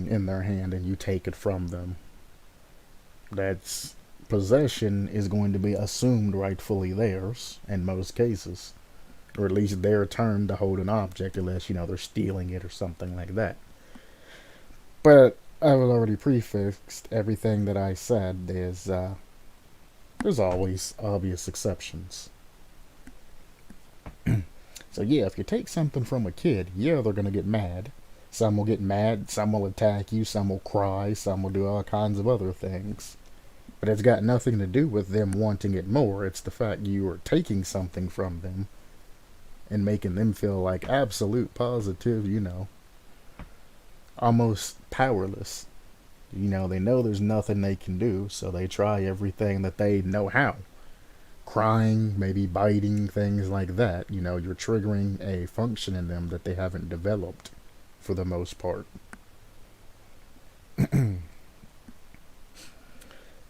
in their hand and you take it from them, that's possession is going to be assumed rightfully theirs in most cases, or at least their turn to hold an object, unless they're stealing it or something like that. But I've already prefixed everything that I said. There's always obvious exceptions. So yeah, if you take something from a kid, yeah, they're gonna get mad. Some will get mad, some will attack you, some will cry, some will do all kinds of other things. But it's got nothing to do with them wanting it more. It's the fact you are taking something from them and making them feel like absolute positive, almost powerless. They know there's nothing they can do, so they try everything that they know how. Crying, maybe biting, things like that. You're triggering a function in them that they haven't developed for the most part.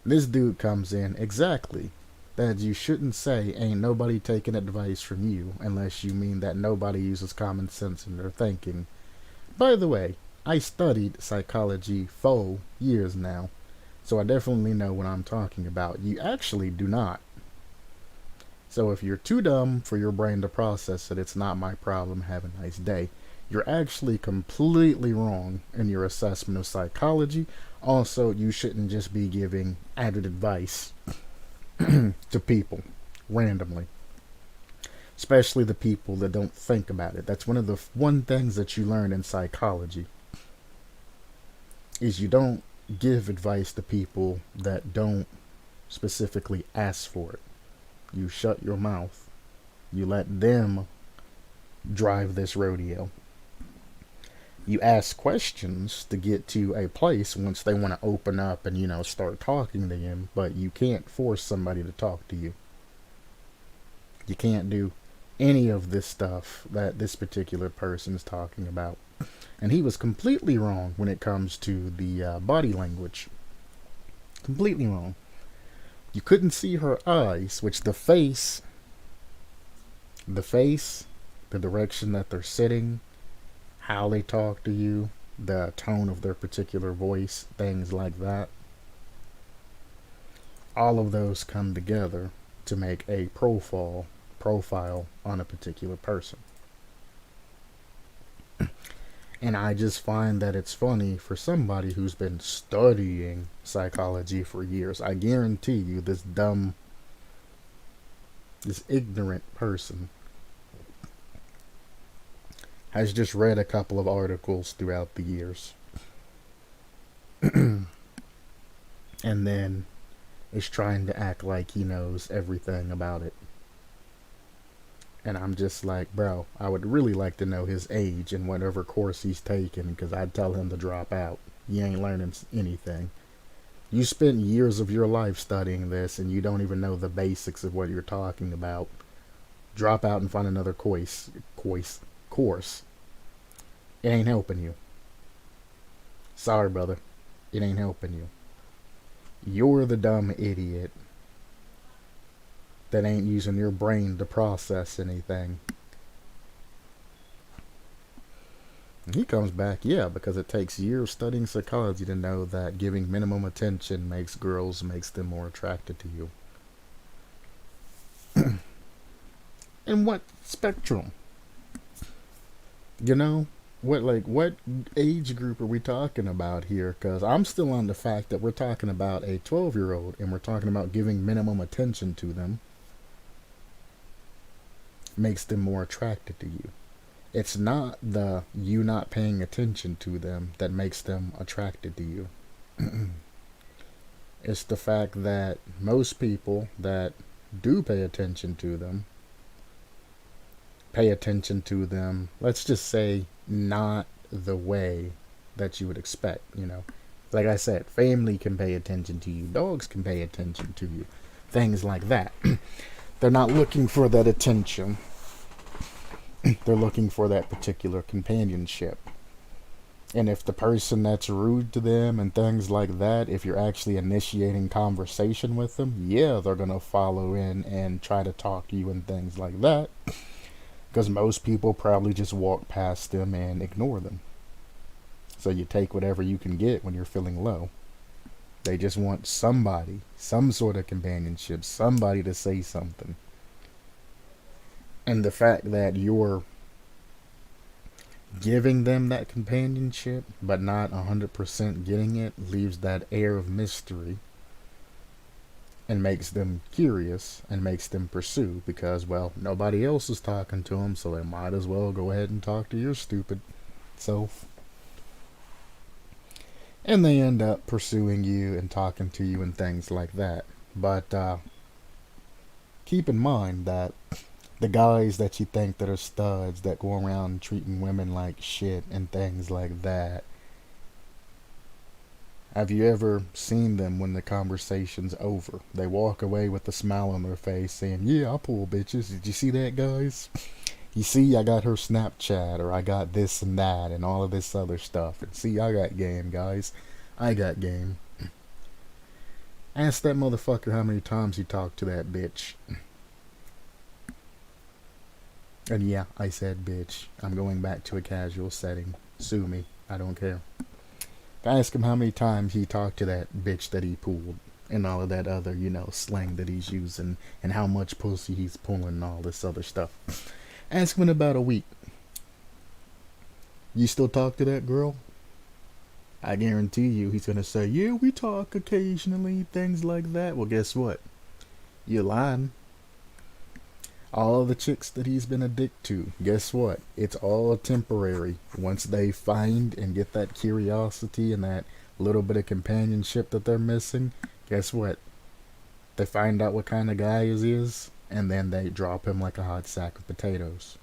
This dude comes in exactly that you shouldn't say ain't nobody taking advice from you unless you mean that nobody uses common sense in their thinking. By the way, I studied psychology for years now, so I definitely know what I'm talking about. You actually do not. So if you're too dumb for your brain to process it, it's not my problem. Have a nice day. You're actually completely wrong in your assessment of psychology. Also, you shouldn't just be giving added advice to people randomly, especially the people that don't think about it. That's one of the things that you learn in psychology is you don't give advice to people that don't specifically ask for it. You shut your mouth. You let them drive this rodeo. You ask questions to get to a place once they want to open up and start talking to you, but you can't force somebody to talk to you. You can't do any of this stuff that this particular person is talking about. And he was completely wrong when it comes to the body language. Completely wrong. You couldn't see her eyes, which the face, the direction that they're sitting, how they talk to you, the tone of their particular voice, things like that. All of those come together to make a profile on a particular person. And I just find that it's funny for somebody who's been studying psychology for years. I guarantee you, this ignorant person has just read a couple of articles throughout the years. And then is trying to act like he knows everything about it. And I'm just like, bro, I would really like to know his age and whatever course he's taking, because I'd tell him to drop out. You ain't learning anything. You spent years of your life studying this and you don't even know the basics of what you're talking about. Drop out and find another course. It ain't helping you. Sorry, brother. It ain't helping you. You're the dumb idiot that ain't using your brain to process anything. And he comes back, yeah, because it takes years studying psychology to know that giving minimum attention makes them more attracted to you. In what spectrum? What age group are we talking about here? Because I'm still on the fact that we're talking about a 12-year-old and we're talking about giving minimum attention to them makes them more attracted to you. It's not the you not paying attention to them that makes them attracted to you. It's the fact that most people that do pay attention to them, let's just say, not the way that you would expect, Like I said, family can pay attention to you, dogs can pay attention to you, things like that. They're not looking for that attention. They're looking for that particular companionship. And if the person that's rude to them and things like that, if you're actually initiating conversation with them, yeah, they're going to follow in and try to talk to you and things like that. Because most people probably just walk past them and ignore them. So you take whatever you can get when you're feeling low. They just want somebody, some sort of companionship, somebody to say something. And the fact that you're giving them that companionship, but not 100% getting it, leaves that air of mystery and makes them curious and makes them pursue because, well, nobody else is talking to them, so they might as well go ahead and talk to your stupid self. And they end up pursuing you and talking to you and things like that. But keep in mind that the guys that you think that are studs that go around treating women like shit and things like that, have you ever seen them when the conversation's over? They walk away with a smile on their face saying, yeah, I pull bitches. Did you see that, guys? You see, I got her Snapchat, or I got this and that, and all of this other stuff. And see, I got game, guys. I got game. Ask that motherfucker how many times he talked to that bitch. And yeah, I said bitch. I'm going back to a casual setting. Sue me. I don't care. Ask him how many times he talked to that bitch that he pulled. And all of that other, slang that he's using. And how much pussy he's pulling and all this other stuff. Ask him in about a week. You still talk to that girl? I guarantee you he's going to say, yeah, we talk occasionally, things like that. Well, guess what? You're lying. All the chicks that he's been addicted to, guess what? It's all temporary. Once they find and get that curiosity and that little bit of companionship that they're missing, guess what? They find out what kind of guy he is, and then they drop him like a hot sack of potatoes.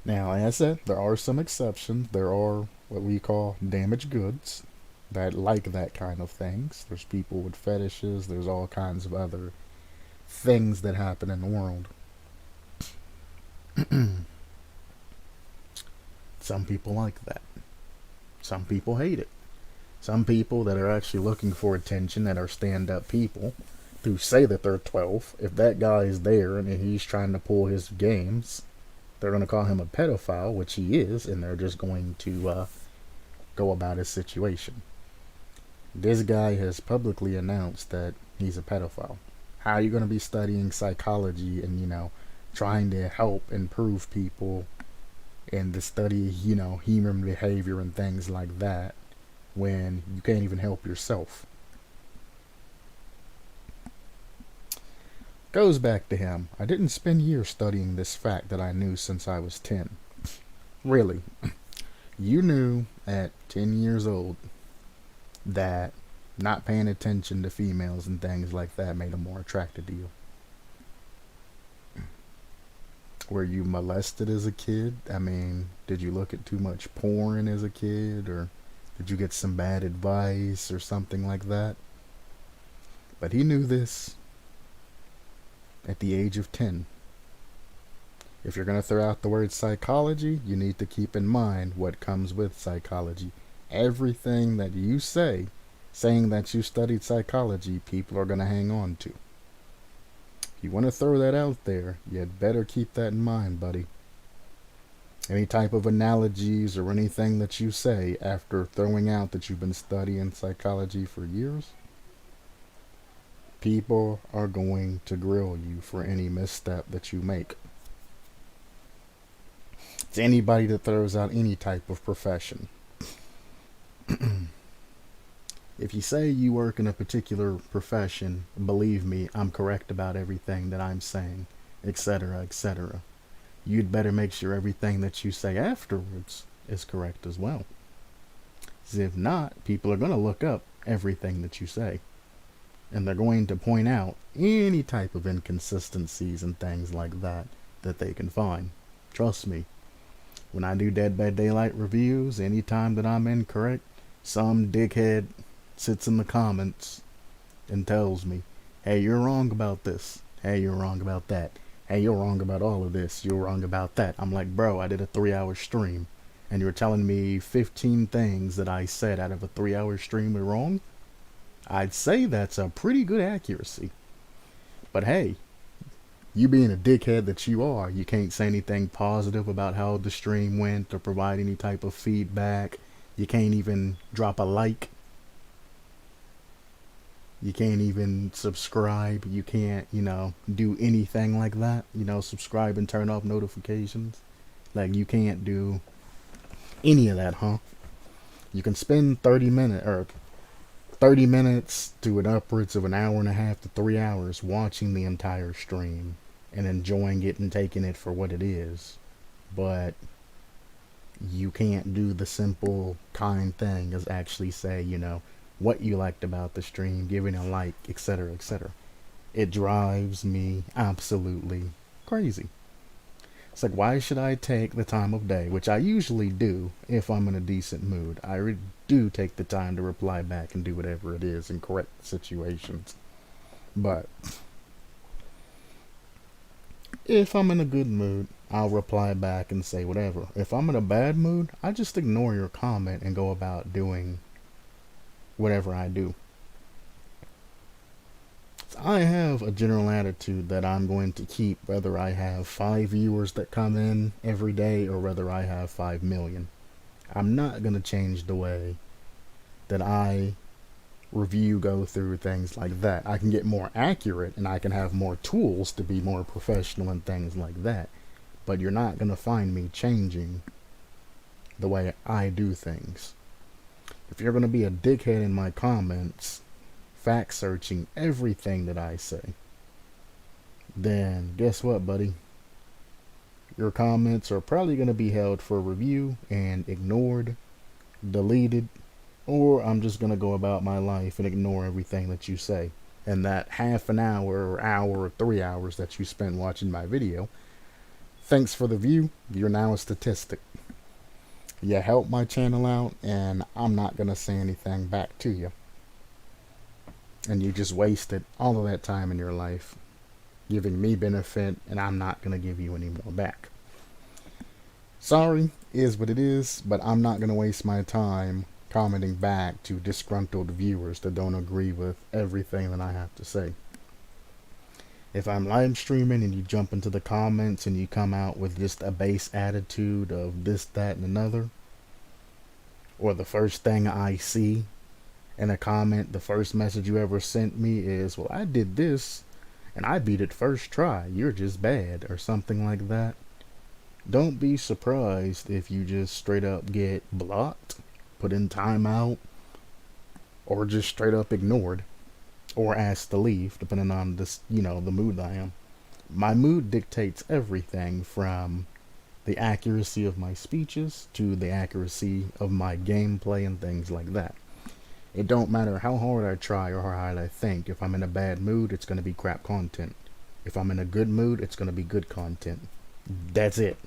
Now, like I said, there are some exceptions. There are what we call damaged goods that like that kind of things. There's people with fetishes. There's all kinds of other things that happen in the world. Some people like that. Some people hate it. Some people that are actually looking for attention, that are stand-up people, who say that they're 12, if that guy is there and he's trying to pull his games, they're going to call him a pedophile, which he is, and they're just going to go about his situation. This guy has publicly announced that he's a pedophile. How are you going to be studying psychology and, trying to help improve people and to study, human behavior and things like that when you can't even help yourself? Goes back to him. I didn't spend years studying this fact that I knew since I was 10. Really. You knew at 10 years old that not paying attention to females and things like that made them more attracted to you. Were you molested as a kid? I mean, did you look at too much porn as a kid? Or did you get some bad advice or something like that? But he knew this at the age of 10. If you're going to throw out the word psychology, you need to keep in mind what comes with psychology. Everything that you say, saying that you studied psychology, people are going to hang on to. If you want to throw that out there, you'd better keep that in mind, buddy. Any type of analogies or anything that you say after throwing out that you've been studying psychology for years, people are going to grill you for any misstep that you make. It's anybody that throws out any type of profession. If you say you work in a particular profession, believe me, I'm correct about everything that I'm saying, etc., etc. You'd better make sure everything that you say afterwards is correct as well. Because if not, people are going to look up everything that you say. And they're going to point out any type of inconsistencies and things like that that they can find. Trust me. When I do Dead by Daylight reviews, anytime that I'm incorrect, some dickhead sits in the comments and tells me, hey, you're wrong about this. Hey, you're wrong about that. Hey, you're wrong about all of this. You're wrong about that. I'm like, bro, I did a 3-hour stream, and you're telling me 15 things that I said out of a 3-hour stream were wrong? I'd say that's a pretty good accuracy. But hey, You being a dickhead that you are, you can't say anything positive about how the stream went or provide any type of feedback. You can't even drop a like. You can't even subscribe. You can't, do anything like that. Subscribe and turn off notifications. Like, you can't do any of that, huh? You can spend 30 minutes to an upwards of an hour and a half to 3 hours watching the entire stream and enjoying it and taking it for what it is. But you can't do the simple, kind thing as actually say, what you liked about the stream, giving a like, etc., etc. It drives me absolutely crazy. It's like, why should I take the time of day, which I usually do if I'm in a decent mood. I do take the time to reply back and do whatever it is in correct situations. But if I'm in a good mood, I'll reply back and say whatever. If I'm in a bad mood, I just ignore your comment and go about doing whatever I do. I have a general attitude that I'm going to keep whether I have 5 viewers that come in every day or whether I have 5 million. I'm not going to change the way that I go through things like that. I can get more accurate and I can have more tools to be more professional and things like that. But you're not going to find me changing the way I do things. If you're going to be a dickhead in my comments, fact searching everything that I say, then guess what, buddy? Your comments are probably going to be held for review and ignored, deleted, or I'm just going to go about my life and ignore everything that you say. And that half an hour or hour or 3 hours that you spent watching my video, thanks for the view, you're now a statistic. You help my channel out, and I'm not going to say anything back to you. And you just wasted all of that time in your life giving me benefit, and I'm not going to give you any more back. Sorry, is what it is, but I'm not going to waste my time commenting back to disgruntled viewers that don't agree with everything that I have to say. If I'm live streaming and you jump into the comments and you come out with just a base attitude of this, that, and another, or the first thing I see in a comment, the first message you ever sent me is, well, I did this and I beat it first try, you're just bad, or something like that, don't be surprised if you just straight up get blocked, put in timeout, or just straight up ignored, or asked to leave, depending on this, the mood I am. My mood dictates everything from the accuracy of my speeches to the accuracy of my gameplay and things like that. It don't matter how hard I try or how hard I think. If I'm in a bad mood, it's going to be crap content. If I'm in a good mood, it's going to be good content. That's it.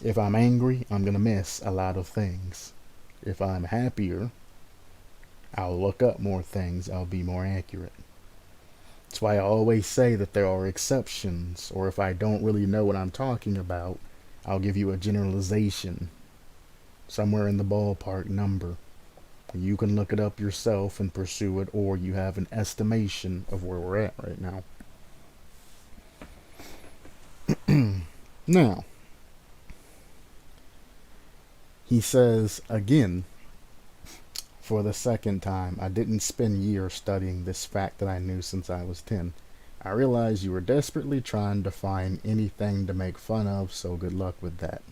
If I'm angry, I'm going to miss a lot of things. If I'm happier, I'll look up more things. I'll be more accurate. That's why I always say that there are exceptions, or if I don't really know what I'm talking about, I'll give you a generalization, somewhere in the ballpark number. You can look it up yourself and pursue it, or you have an estimation of where we're at right now. Now, he says again, for the second time, I didn't spend years studying this fact that I knew since I was 10. I realized you were desperately trying to find anything to make fun of, so good luck with that.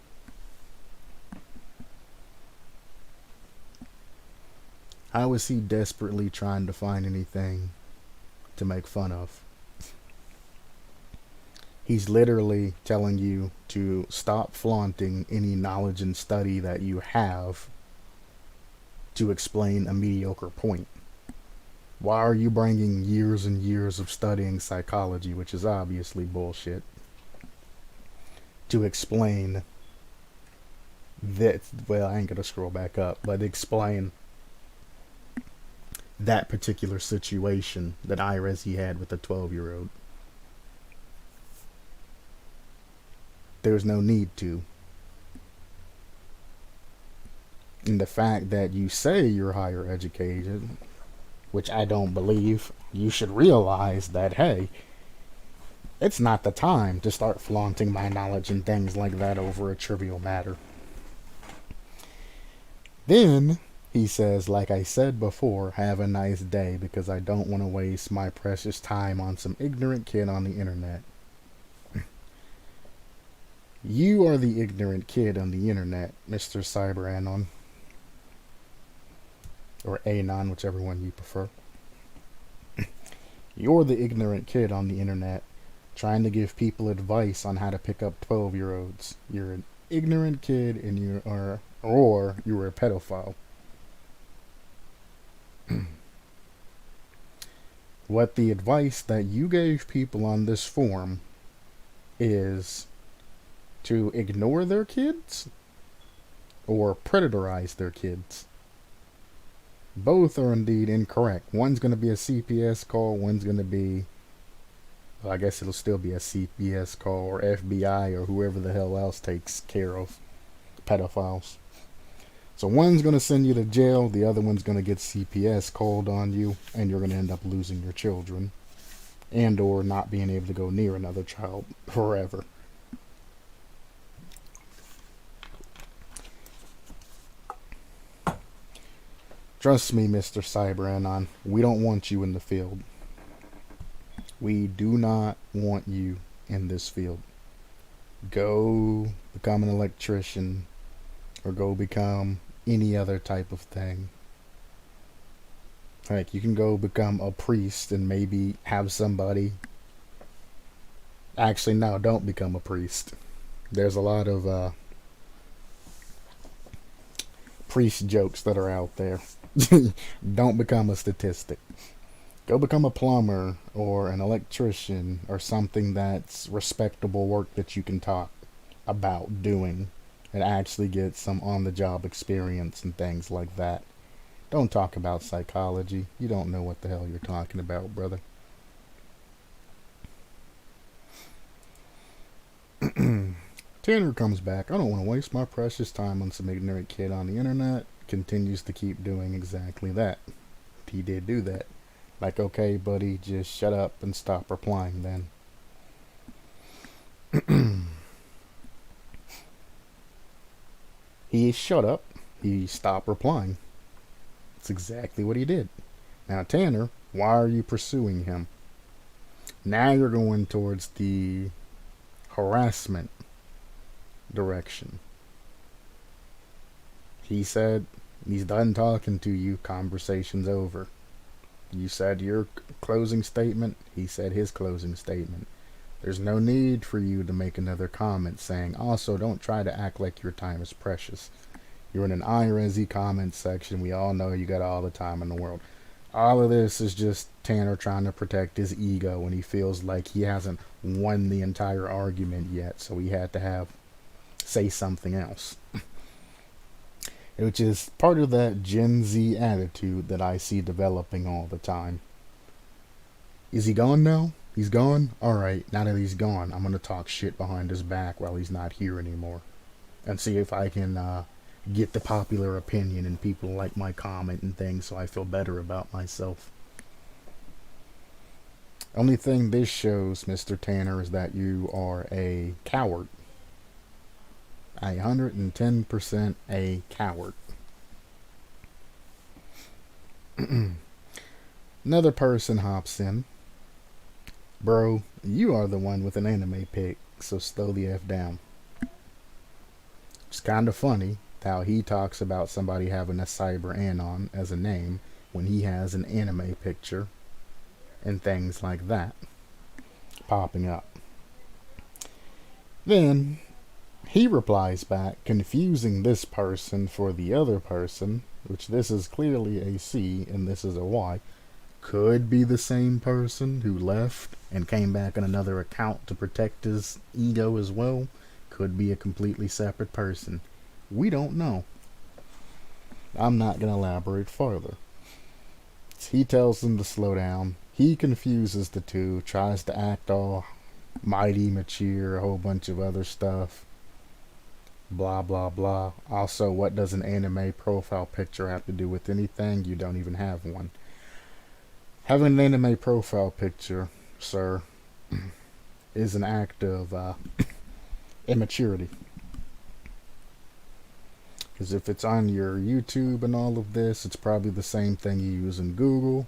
How is he desperately trying to find anything to make fun of? He's literally telling you to stop flaunting any knowledge and study that you have to explain a mediocre point. Why are you bringing years and years of studying psychology, which is obviously bullshit, to explain that? Well, I ain't gonna scroll back up, but explain that particular situation that Irezi had with a 12-year-old. There's no need to. And the fact that you say you're higher educated, which I don't believe, you should realize that, hey, It's not the time to start flaunting my knowledge and things like that over a trivial matter. Then he says, like I said before, have a nice day because I don't want to waste my precious time on some ignorant kid on the internet. You are the ignorant kid on the internet, Mr. Cyberanon. Or Anon, whichever one you prefer. You're the ignorant kid on the internet trying to give people advice on how to pick up 12-year-olds. You're an ignorant kid and you are, or you were a pedophile. What the advice that you gave people on this forum is to ignore their kids or predatorize their kids. Both are indeed incorrect. One's going to be a CPS call, one's going to be, well, I guess it'll still be a CPS call or FBI or whoever the hell else takes care of pedophiles. So one's going to send you to jail, the other one's going to get CPS called on you, and you're going to end up losing your children and or not being able to go near another child forever. Trust me, Mr. Cyberanon, we don't want you in the field. We do not want you in this field. Go become an electrician or go become any other type of thing. Like, you can go become a priest and maybe have somebody. Actually, no, don't become a priest. There's a lot of priest jokes that are out there. Don't become a statistic. Go become a plumber or an electrician or something that's respectable work that you can talk about doing and actually get some on-the-job experience and things like that. Don't talk about psychology. You don't know what the hell you're talking about, brother. Tanner comes back. I don't want to waste my precious time on some ignorant kid on the internet. Continues to keep doing exactly that. He did do that. Like, okay, buddy, just shut up and stop replying then. He shut up. He stopped replying. That's exactly what he did. Now, Tanner, why are you pursuing him? Now you're going towards the harassment direction. He said he's done talking to you, conversation's over. You said your closing statement, he said his closing statement. There's no need for you to make another comment saying, also, don't try to act like your time is precious. You're in an IRESI comment section. We all know you got all the time in the world. All of this is just Tanner trying to protect his ego when he feels like he hasn't won the entire argument yet, so he had to say something else. Which is part of that Gen Z attitude that I see developing all the time. Is he gone now? He's gone? Alright, now that he's gone, I'm going to talk shit behind his back while he's not here anymore. And see if I can get the popular opinion and people like my comment and things so I feel better about myself. Only thing this shows, Mr. Tanner, is that you are a coward. 110% a coward. Another person hops in. Bro, you are the one with an anime pic, so slow the F down. It's kind of funny how he talks about somebody having a cyber anon as a name when he has an anime picture and things like that popping up. Then he replies back, confusing this person for the other person, which this is clearly a C and this is a Y, could be the same person who left and came back on another account to protect his ego as well. Could be a completely separate person. We don't know. I'm not going to elaborate further. He tells them to slow down. He confuses the two, tries to act all mighty mature, a whole bunch of other stuff. Blah, blah, blah. Also, what does an anime profile picture have to do with anything? You don't even have one. Having an anime profile picture, sir, is an act of immaturity. Because if it's on your YouTube and all of this, it's probably the same thing you use in Google.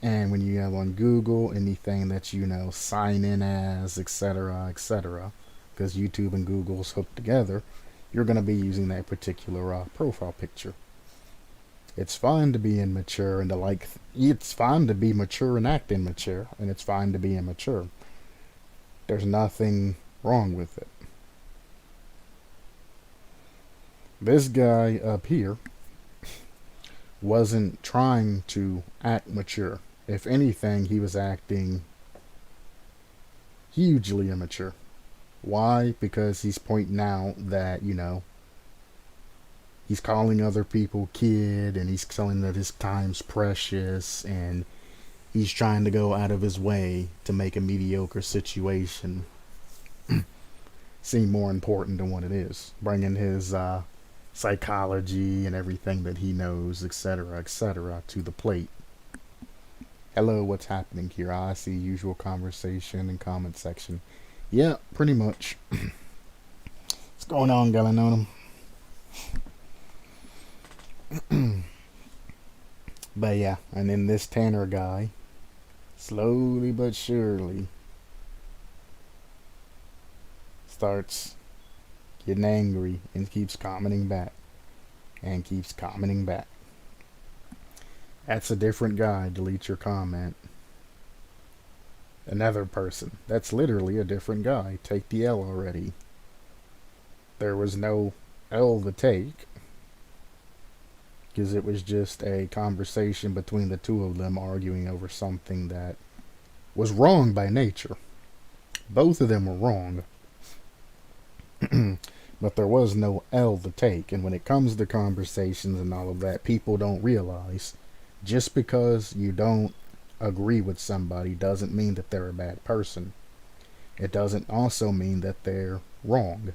And when you have on Google anything that sign in as, etc., etc., because YouTube and Google's hooked together, you're going to be using that particular profile picture. It's fine to be immature and it's fine to be mature and act immature, and it's fine to be immature. There's nothing wrong with it. This guy up here wasn't trying to act mature. If anything, he was acting hugely immature. Why? Because he's pointing out that, he's calling other people kid, and he's telling that his time's precious, and he's trying to go out of his way to make a mediocre situation seem more important than what it is. Bringing his psychology and everything that he knows, etc., etc., to the plate. Hello, what's happening here? I see usual conversation and comment section. Yeah, pretty much. What's going on, Galanonim? But yeah, and then this Tanner guy, slowly but surely, starts getting angry and keeps commenting back. And keeps commenting back. That's a different guy. Delete your comment. Another person. That's literally a different guy. Take the L already. There was no L to take, because it was just a conversation between the two of them arguing over something that was wrong by nature. Both of them were wrong. But there was no L to take. And when it comes to conversations and all of that, people don't realize just because you don't agree with somebody doesn't mean that they're a bad person. It doesn't also mean that they're wrong.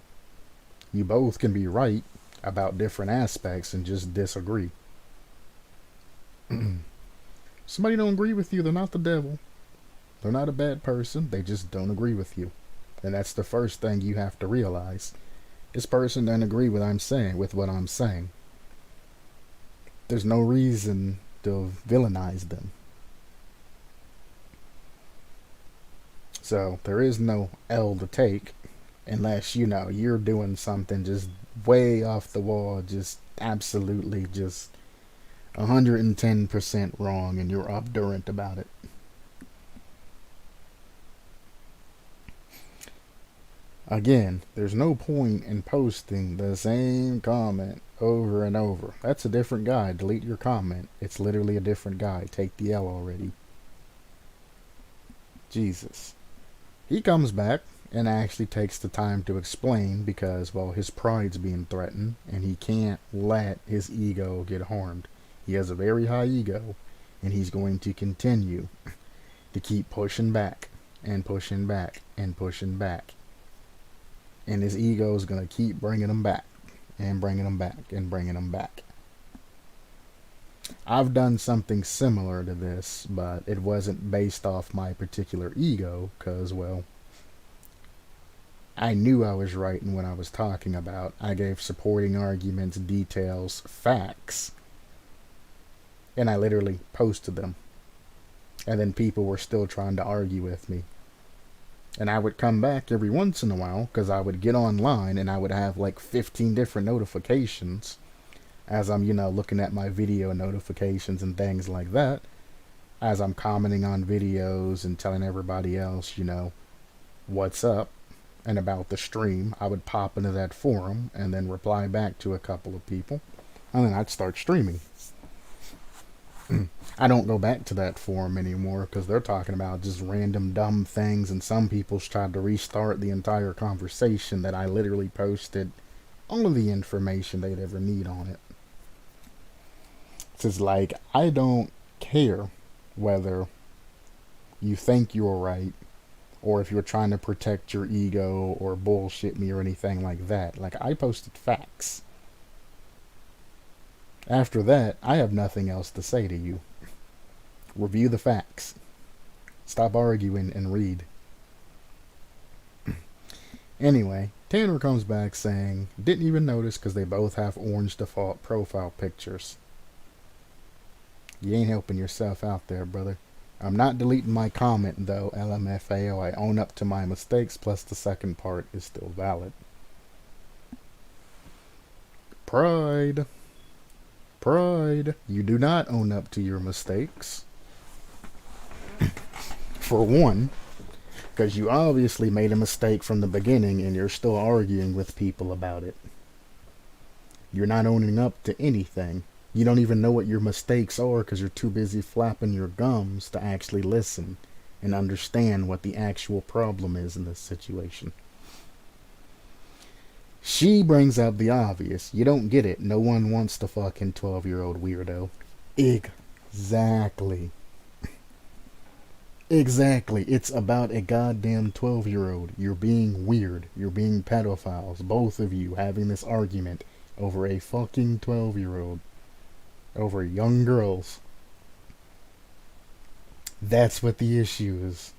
You both can be right about different aspects and just disagree. Somebody don't agree with you, they're not the devil. They're not a bad person, they just don't agree with you. And that's the first thing you have to realize. This person doesn't agree with what I'm saying. There's no reason to villainize them. So there is no L to take unless you're doing something just way off the wall, just absolutely just 110% wrong, and you're obdurate about it. Again, there's no point in posting the same comment over and over. That's a different guy. Delete your comment. It's literally a different guy. Take the L already. Jesus. He comes back and actually takes the time to explain because, well, his pride's being threatened and he can't let his ego get harmed. He has a very high ego, and he's going to continue to keep pushing back and pushing back and pushing back. And his ego is going to keep bringing him back and bringing him back and bringing him back. I've done something similar to this, but it wasn't based off my particular ego because, well, I knew I was right in what I was talking about. I gave supporting arguments, details, facts, and I literally posted them. And then people were still trying to argue with me. And I would come back every once in a while because I would get online and I would have like 15 different notifications as I'm, looking at my video notifications and things like that. As I'm commenting on videos and telling everybody else, what's up and about the stream, I would pop into that forum and then reply back to a couple of people. And then I'd start streaming. I don't go back to that forum anymore because they're talking about just random dumb things, and some people's tried to restart the entire conversation that I literally posted all of the information they'd ever need on it. It's like, I don't care whether you think you're right or if you're trying to protect your ego or bullshit me or anything like that. Like, I posted facts. After that, I have nothing else to say to you. Review the facts. Stop arguing and read. Anyway, Tanner comes back saying, didn't even notice because they both have orange default profile pictures. You ain't helping yourself out there, brother. I'm not deleting my comment though, LMFAO. I own up to my mistakes, plus the second part is still valid. Pride. Pride. You do not own up to your mistakes. For one, because you obviously made a mistake from the beginning and you're still arguing with people about it. You're not owning up to anything. You don't even know what your mistakes are because you're too busy flapping your gums to actually listen and understand what the actual problem is in this situation. She brings up the obvious. You don't get it. No one wants the fucking 12-year-old weirdo. Exactly. Exactly. It's about a goddamn 12-year-old. You're being weird. You're being pedophiles. Both of you having this argument over a fucking 12-year-old. Over young girls. That's what the issue is.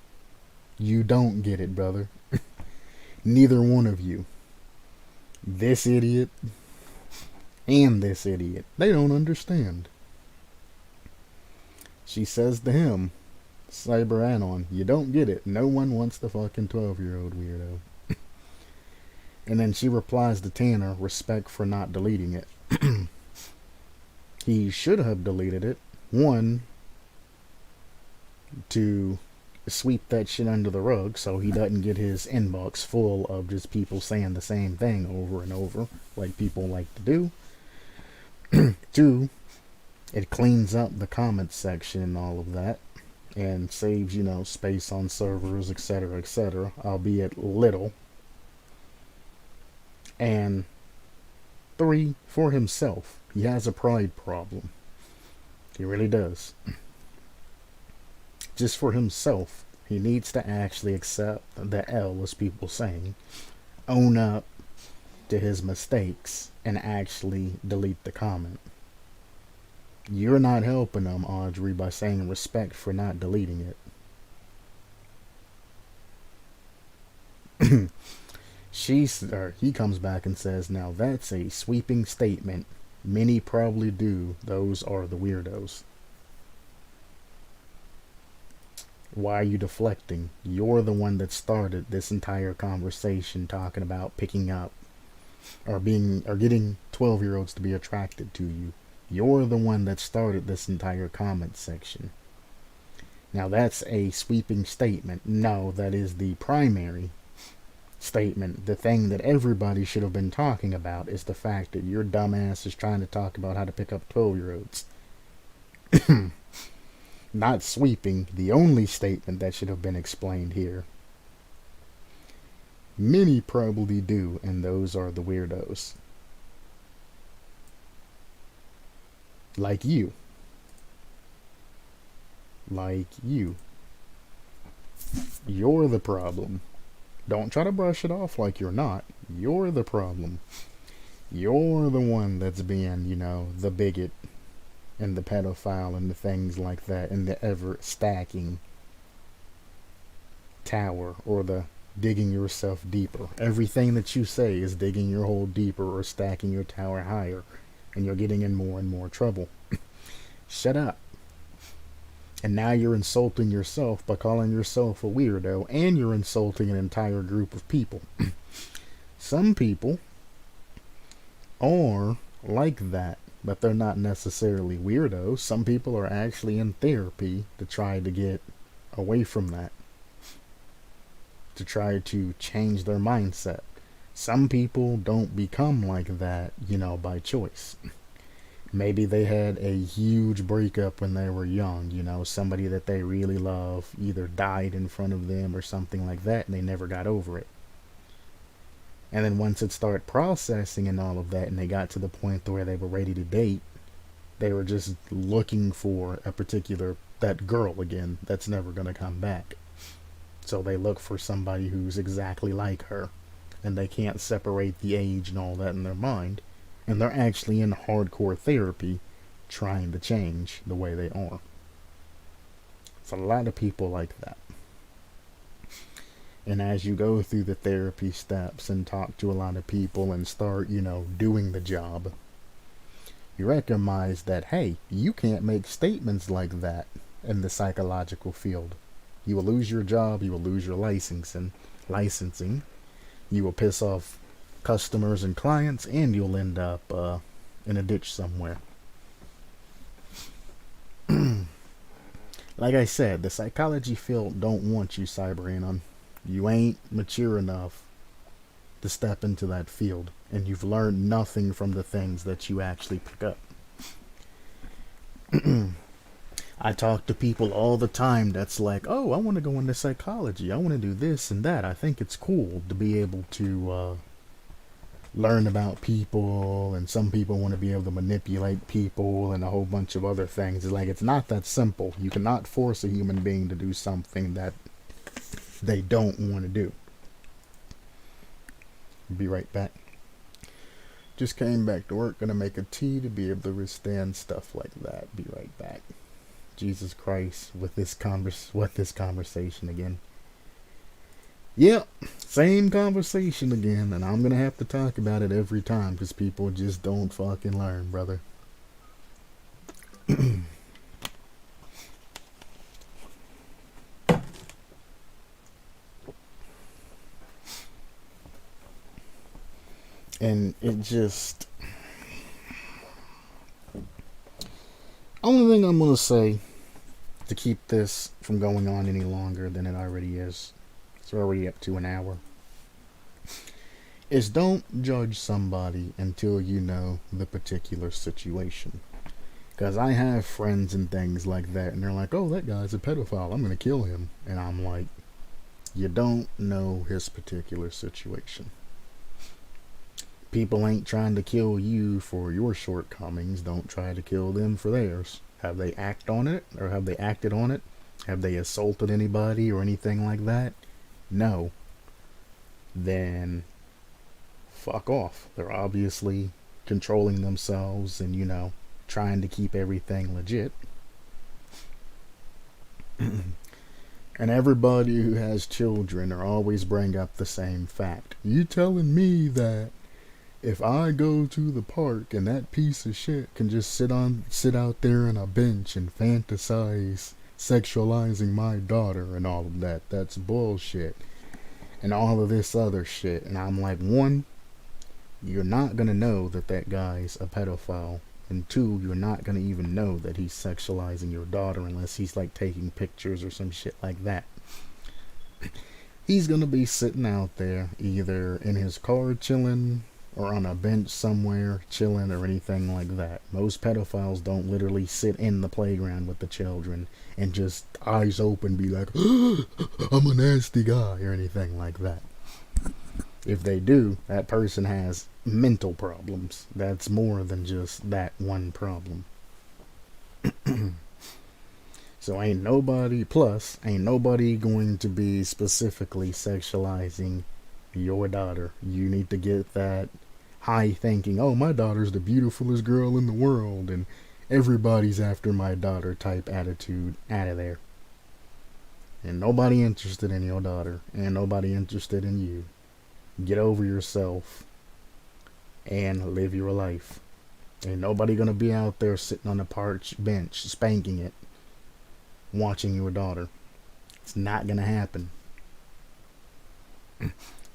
You don't get it, brother. Neither one of you. This idiot and this idiot. They don't understand. She says to him, Cyber Anon, you don't get it. No one wants the fucking 12-year-old weirdo. And then she replies to Tanner, respect for not deleting it. He should have deleted it. One, to sweep that shit under the rug so he doesn't get his inbox full of just people saying the same thing over and over, like people like to do. Two, it cleans up the comments section and all of that, and saves, space on servers, etc., albeit little. And three, for himself, he has a pride problem. He really does. Just for himself, he needs to actually accept the L, as people saying, own up to his mistakes, and actually delete the comment. You're not helping him, Audrey, by saying respect for not deleting it. He comes back and says, now that's a sweeping statement. Many probably do. Those are the weirdos. Why are you deflecting? You're the one that started this entire conversation talking about picking up or getting 12-year-olds to be attracted to you. You're the one that started this entire comment section. Now that's a sweeping statement. No, that is the primary statement. The thing that everybody should have been talking about is the fact that your dumbass is trying to talk about how to pick up 12-year-olds. Not sweeping, the only statement that should have been explained here. Many probably do, and those are the weirdos. Like you. Like you. You're the problem. Don't try to brush it off like you're not. You're the problem. You're the one that's being, the bigot and the pedophile and the things like that, and the ever stacking tower, or the digging yourself deeper. Everything that you say is digging your hole deeper or stacking your tower higher, and you're getting in more and more trouble. Shut up. And now you're insulting yourself by calling yourself a weirdo, and you're insulting an entire group of people. Some people are like that, but they're not necessarily weirdos. Some people are actually in therapy to try to get away from that, to try to change their mindset. Some people don't become like that, by choice. Maybe they had a huge breakup when they were young, somebody that they really love either died in front of them or something like that, and they never got over it. And then once it started processing and all of that, and they got to the point where they were ready to date, they were just looking for that girl again that's never going to come back. So they look for somebody who's exactly like her, and they can't separate the age and all that in their mind. And they're actually in hardcore therapy trying to change the way they are. It's a lot of people like that. And as you go through the therapy steps and talk to a lot of people and start, doing the job, you recognize that, hey, you can't make statements like that in the psychological field. You will lose your job, you will lose your licensing, you will piss off customers and clients, and you'll end up in a ditch somewhere. Like I said, the psychology field don't want you, Cyberanon. You ain't mature enough to step into that field, and you've learned nothing from the things that you actually pick up. I talk to people all the time that's like, oh, I want to go into psychology, I want to do this and that. I think it's cool to be able to learn about people, and some people want to be able to manipulate people and a whole bunch of other things. It's like, it's not that simple. You cannot force a human being to do something that they don't want to do. Be right back. Just came back to work, gonna make a tea to be able to withstand stuff like that. Be right back. Jesus Christ, with this conversation again. Yep, same conversation again, and I'm gonna have to talk about it every time because people just don't fucking learn, brother. And it just... Only thing I'm gonna say to keep this from going on any longer than it already is, it's already up to an hour, is don't judge somebody until you know the particular situation. Because I have friends and things like that, and they're like, oh, that guy's a pedophile, I'm gonna kill him. And I'm like, you don't know his particular situation. People ain't trying to kill you for your shortcomings. Don't try to kill them for theirs. Have they acted on it? Or have they acted on it? Have they assaulted anybody or anything like that? No. Then fuck off. They're obviously controlling themselves and, trying to keep everything legit. And everybody who has children are always bring up the same fact. You telling me that if I go to the park and that piece of shit can just sit out there on a bench and fantasize sexualizing my daughter and all of that, that's bullshit. And all of this other shit. And I'm like, one, you're not gonna know that guy's a pedophile. And two, you're not gonna even know that he's sexualizing your daughter unless he's like taking pictures or some shit like that. He's gonna be sitting out there either in his car chilling or on a bench somewhere chilling or anything like that. Most pedophiles don't literally sit in the playground with the children and just eyes open be like, I'm a nasty guy or anything like that. If they do, that person has mental problems. That's more than just that one problem. So ain't nobody going to be specifically sexualizing your daughter. You need to get that high thinking, oh, my daughter's the beautifulest girl in the world and everybody's after my daughter type attitude out of there. And nobody interested in your daughter and nobody interested in you. Get over yourself and live your life. Ain't nobody gonna be out there sitting on a park bench spanking it, watching your daughter. It's not gonna happen.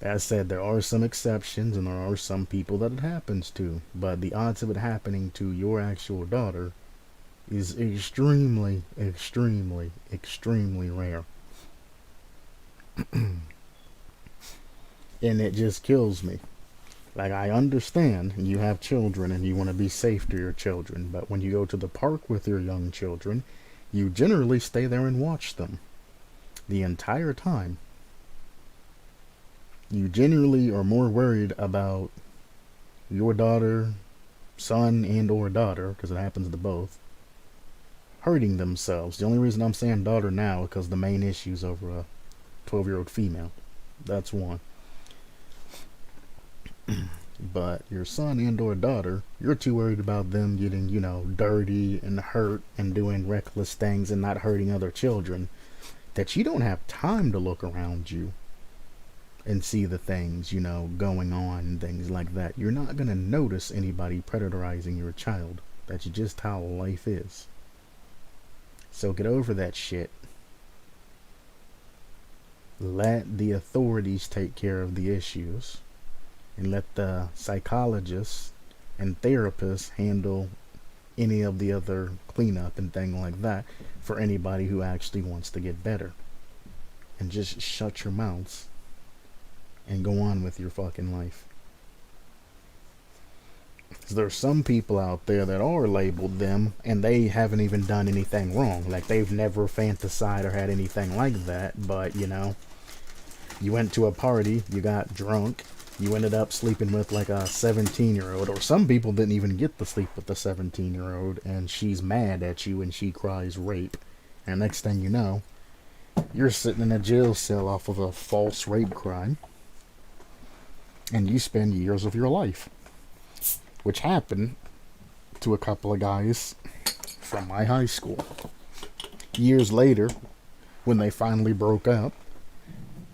That said, there are some exceptions and there are some people that it happens to, but the odds of it happening to your actual daughter is extremely, extremely, extremely rare. And it just kills me. Like, I understand you have children and you want to be safe to your children, but when you go to the park with your young children, you generally stay there and watch them the entire time. You generally are more worried about your daughter, son and or daughter, because it happens to both, hurting themselves. The only reason I'm saying daughter now is because the main issue is over a 12-year-old female. That's one. But your son and or daughter, you're too worried about them getting, dirty and hurt and doing reckless things and not hurting other children that you don't have time to look around you. and see the things, going on and things like that. You're not going to notice anybody predarizing your child. That's just how life is. So get over that shit. Let the authorities take care of the issues, and let the psychologists and therapists handle any of the other cleanup and thing like that for anybody who actually wants to get better. And just shut your mouths and go on with your fucking life. There's some people out there that are labeled them and they haven't even done anything wrong. Like, they've never fantasized or had anything like that, but you went to a party, you got drunk, you ended up sleeping with like a 17-year-old, or some people didn't even get to sleep with the 17-year-old, and she's mad at you and she cries rape. And next thing you know, you're sitting in a jail cell off of a false rape crime, and you spend years of your life. Which happened to a couple of guys from my high school. Years later, when they finally broke up,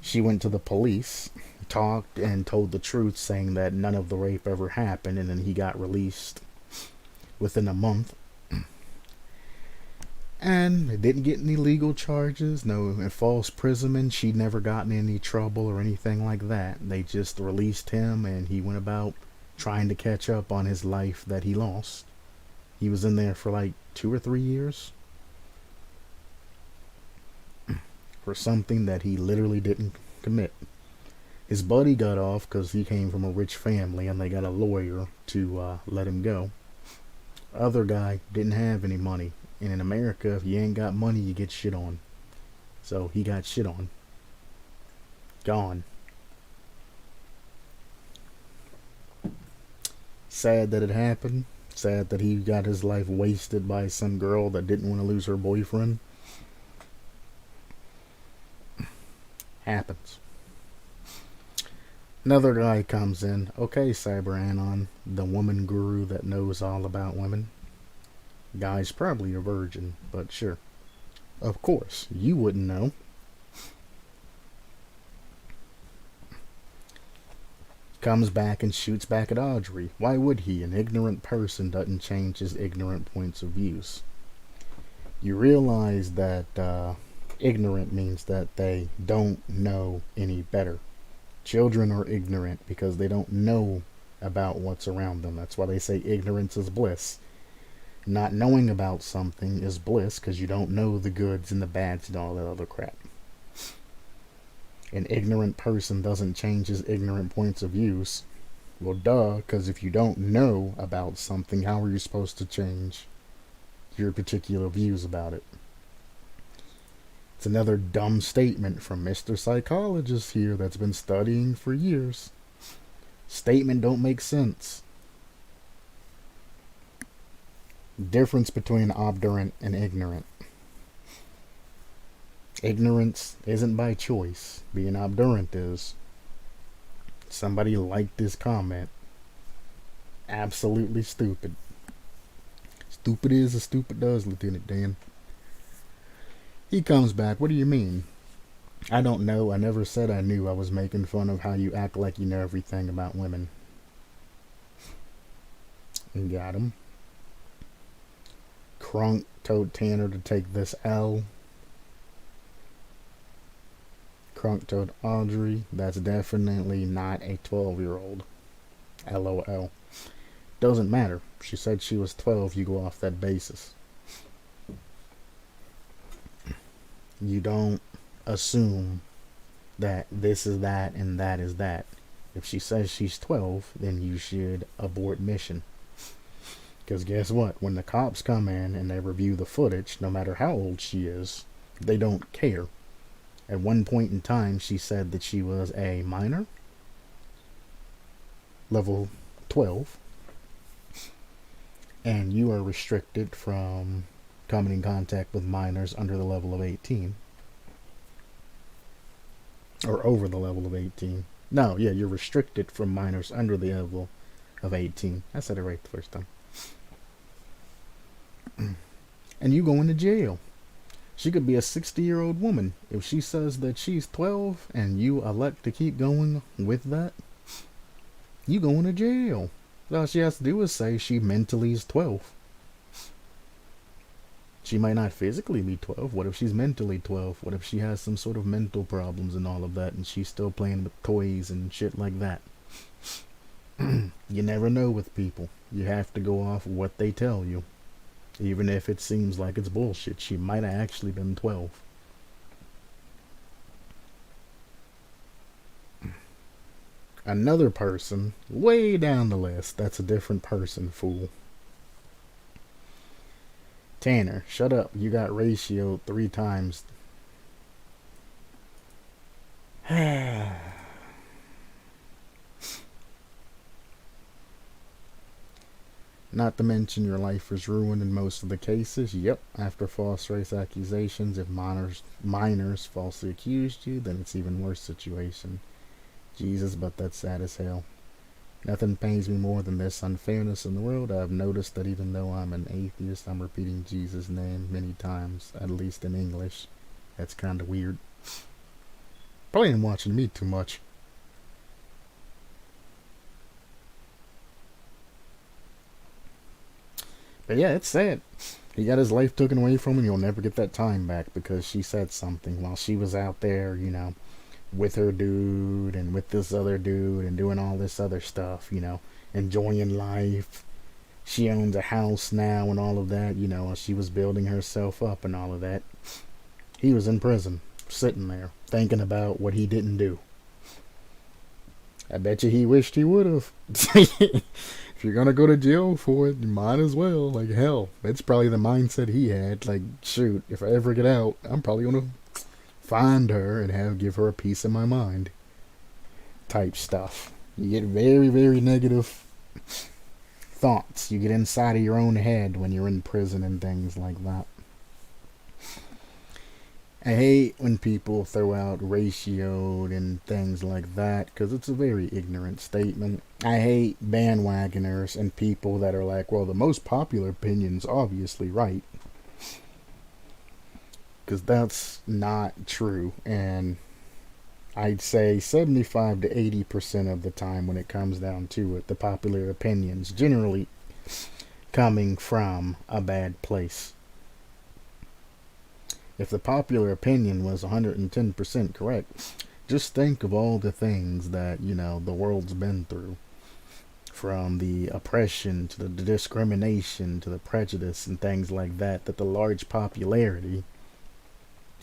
she went to the police, talked, and told the truth, saying that none of the rape ever happened, and then he got released within a month. And it didn't get any legal charges, no false imprisonment. She'd never gotten in any trouble or anything like that. They just released him, and he went about trying to catch up on his life that he lost. He was in there for like 2 or 3 years for something that he literally didn't commit. His buddy got off because he came from a rich family and they got a lawyer to let him go. Other guy didn't have any money, and in America, if you ain't got money, you get shit on. So he got shit on. Gone. Sad that it happened. Sad that he got his life wasted by some girl that didn't want to lose her boyfriend. Happens. Another guy comes in. Okay, Cyber Anon, the woman guru that knows all about women. Guy's probably a virgin, but sure. Of course, you wouldn't know. Comes back and shoots back at Audrey. Why would he? An ignorant person doesn't change his ignorant points of views. You realize that ignorant means that they don't know any better. Children are ignorant because they don't know about what's around them. That's why they say ignorance is bliss. Not knowing about something is bliss because you don't know the goods and the bads and all that other crap. An ignorant person doesn't change his ignorant points of views. Well, duh, because if you don't know about something, how are you supposed to change your particular views about it? It's another dumb statement from Mr. Psychologist here that's been studying for years. Statement don't make sense. Difference between obdurate and ignorant. Ignorance isn't by choice. Being obdurate is. Somebody liked this comment. Absolutely stupid. Stupid is as stupid does, Lieutenant Dan. He comes back. What do you mean? I don't know. I never said I knew. I was making fun of how you act like you know everything about women. And got him. Crunk told Tanner to take this L. Crunk told Audrey, that's definitely not a 12-year-old. LOL. Doesn't matter. She said she was 12. You go off that basis. You don't assume that this is that and that is that. If she says she's 12, then you should abort mission. Because guess what? When the cops come in and they review the footage, no matter how old she is, they don't care. At one point in time, she said that she was a minor, level 12, and you are restricted from coming in contact with minors under the level of 18. Or over the level of 18. No, yeah, you're restricted from minors under the level of 18. I said it right the first time. And you going to jail. She could be a 60-year-old woman. If she says that she's 12 and you elect to keep going with that, you going to jail. All she has to do is say she mentally is 12. She might not physically be 12. What if she's mentally 12? What if she has some sort of mental problems and all of that and she's still playing with toys and shit like that? You never know with people. You have to go off what they tell you. Even if it seems like it's bullshit, she might have actually been 12. Another person, way down the list, that's a different person, fool. Tanner, shut up. You got ratioed 3 times. Not to mention your life was ruined in most of the cases. Yep, after false race accusations, if minors falsely accused you, then it's even worse situation. Jesus, but that's sad as hell. Nothing pains me more than this unfairness in the world. I've noticed that even though I'm an atheist, I'm repeating Jesus' name many times, at least in English. That's kind of weird. Probably ain't watching me too much. But yeah, it's sad. He got his life taken away from him, and you'll never get that time back because she said something while she was out there, you know, with her dude and with this other dude and doing all this other stuff, you know, enjoying life. She owns a house now and all of that, you know, she was building herself up and all of that. He was in prison, sitting there, thinking about what he didn't do. I bet you he wished he would have. If you're gonna go to jail for it, you might as well. Like, hell, that's probably the mindset he had. Like, shoot, if I ever get out, I'm probably gonna find her and give her a piece of my mind. Type stuff. You get very, very negative thoughts. You get inside of your own head when you're in prison and things like that. I hate when people throw out ratioed and things like that because it's a very ignorant statement. I hate bandwagoners and people that are like, well, the most popular opinion's obviously right. Because that's not true. And I'd say 75 to 80% of the time when it comes down to it, the popular opinion's generally coming from a bad place. If the popular opinion was 110% correct, just think of all the things that, you know, the world's been through. From the oppression to the discrimination to the prejudice and things like that, that the large popularity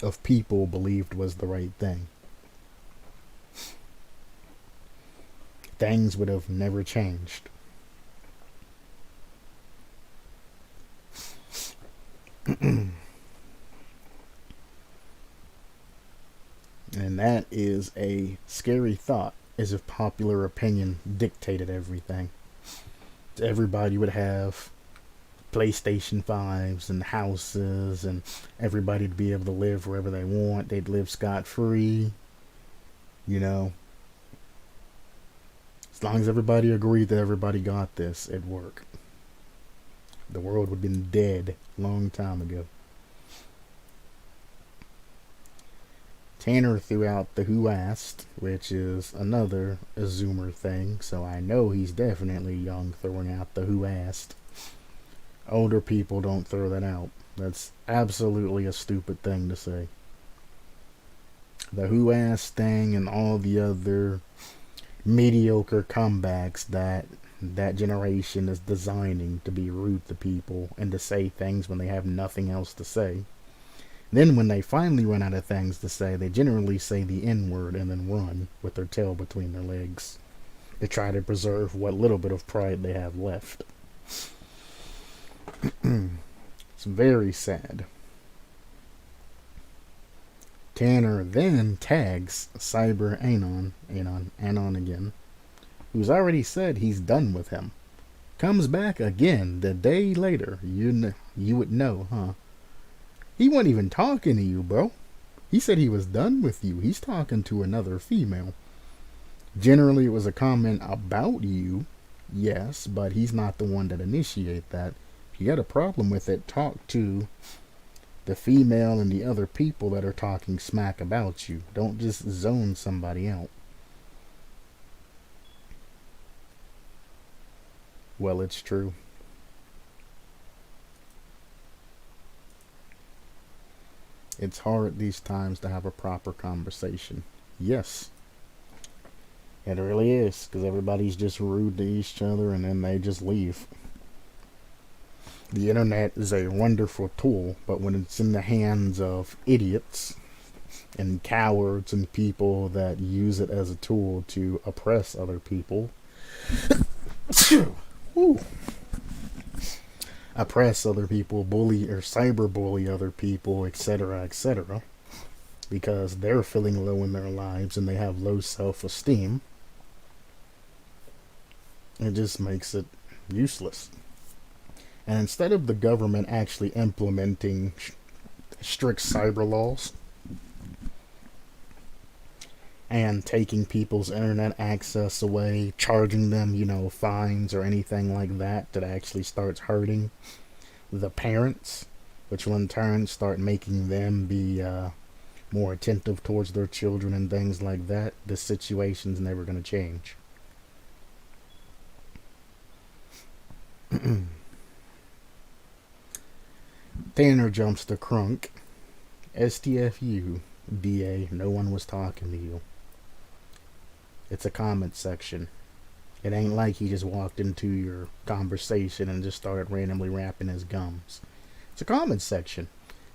of people believed was the right thing. Things would have never changed. And that is a scary thought, as if popular opinion dictated everything. Everybody would have PlayStation 5s and houses, and everybody would be able to live wherever they want. They'd live scot-free, you know. As long as everybody agreed that everybody got this, it'd work. The world would have been dead a long time ago. Tanner threw out the Who Asked, which is another Zoomer thing, so I know he's definitely young throwing out the Who Asked. Older people don't throw that out. That's absolutely a stupid thing to say. The Who Asked thing and all the other mediocre comebacks that generation is designing to be rude to people and to say things when they have nothing else to say. Then when they finally run out of things to say, they generally say the N-word and then run with their tail between their legs to try to preserve what little bit of pride they have left. It's very sad. Tanner then tags Cyber Anon again, who's already said he's done with him. Comes back again the day later. You would know, huh? He wasn't even talking to you, bro. He said he was done with you. He's talking to another female. Generally, it was a comment about you, yes, but he's not the one that initiated that. If you got a problem with it, talk to the female and the other people that are talking smack about you. Don't just zone somebody out. Well, it's true. It's hard these times to have a proper conversation. Yes, it really is, because everybody's just rude to each other and then they just leave. The internet is a wonderful tool, but when it's in the hands of idiots and cowards and people that use it as a tool to oppress other people, oppress other people, bully or cyberbully other people, etc., etc., because they're feeling low in their lives and they have low self-esteem, it just makes it useless. And instead of the government actually implementing strict cyber laws and taking people's internet access away, charging them, fines or anything like that actually starts hurting the parents, which will in turn start making them be more attentive towards their children and things like that, the situation's never going to change. Tanner jumps to Crunk. STFU, BA, no one was talking to you. It's a comment section. It ain't like he just walked into your conversation and just started randomly rapping his gums. It's a comment section.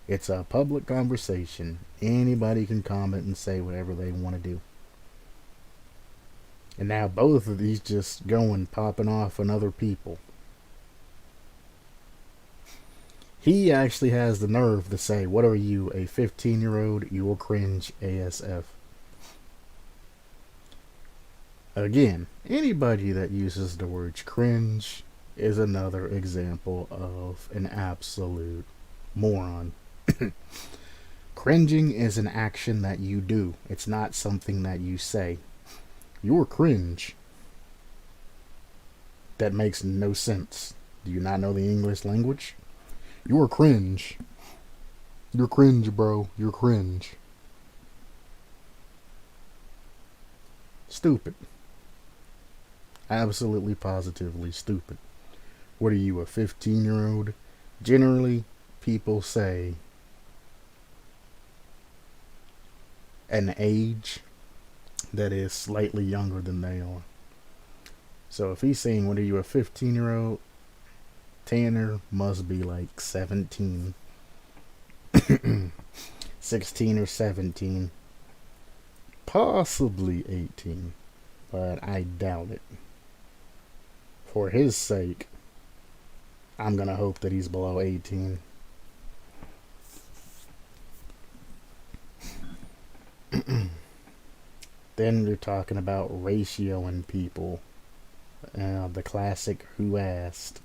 It's a public conversation. Anybody can comment and say whatever they want to do. And now both of these just going, popping off on other people. He actually has the nerve to say, what are you, a 15-year-old? You will cringe ASF. Again, anybody that uses the word cringe is another example of an absolute moron. Cringing is an action that you do. It's not something that you say. You're cringe. That makes no sense. Do you not know the English language? You're cringe. You're cringe, bro. You're cringe. Stupid. Absolutely positively stupid. What are you, a 15-year-old? Generally, people say an age that is slightly younger than they are. So if he's saying, what are you, a 15-year-old? Tanner must be like 17. 16 or 17. Possibly 18. But I doubt it. For his sake, I'm gonna hope that he's below 18. Then you're talking about ratioing people. The classic who asked.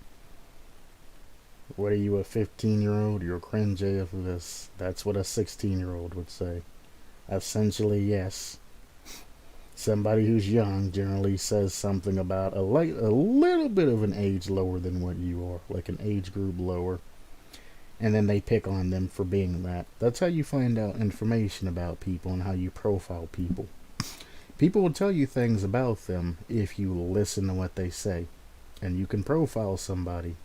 What are you, a 15-year-old? You're cringe AF for this. That's what a 16-year-old would say. Essentially, yes. Somebody who's young generally says something about a little bit of an age lower than what you are, like an age group lower, and then they pick on them for being that. That's how you find out information about people and how you profile people. People will tell you things about them if you listen to what they say, and you can profile somebody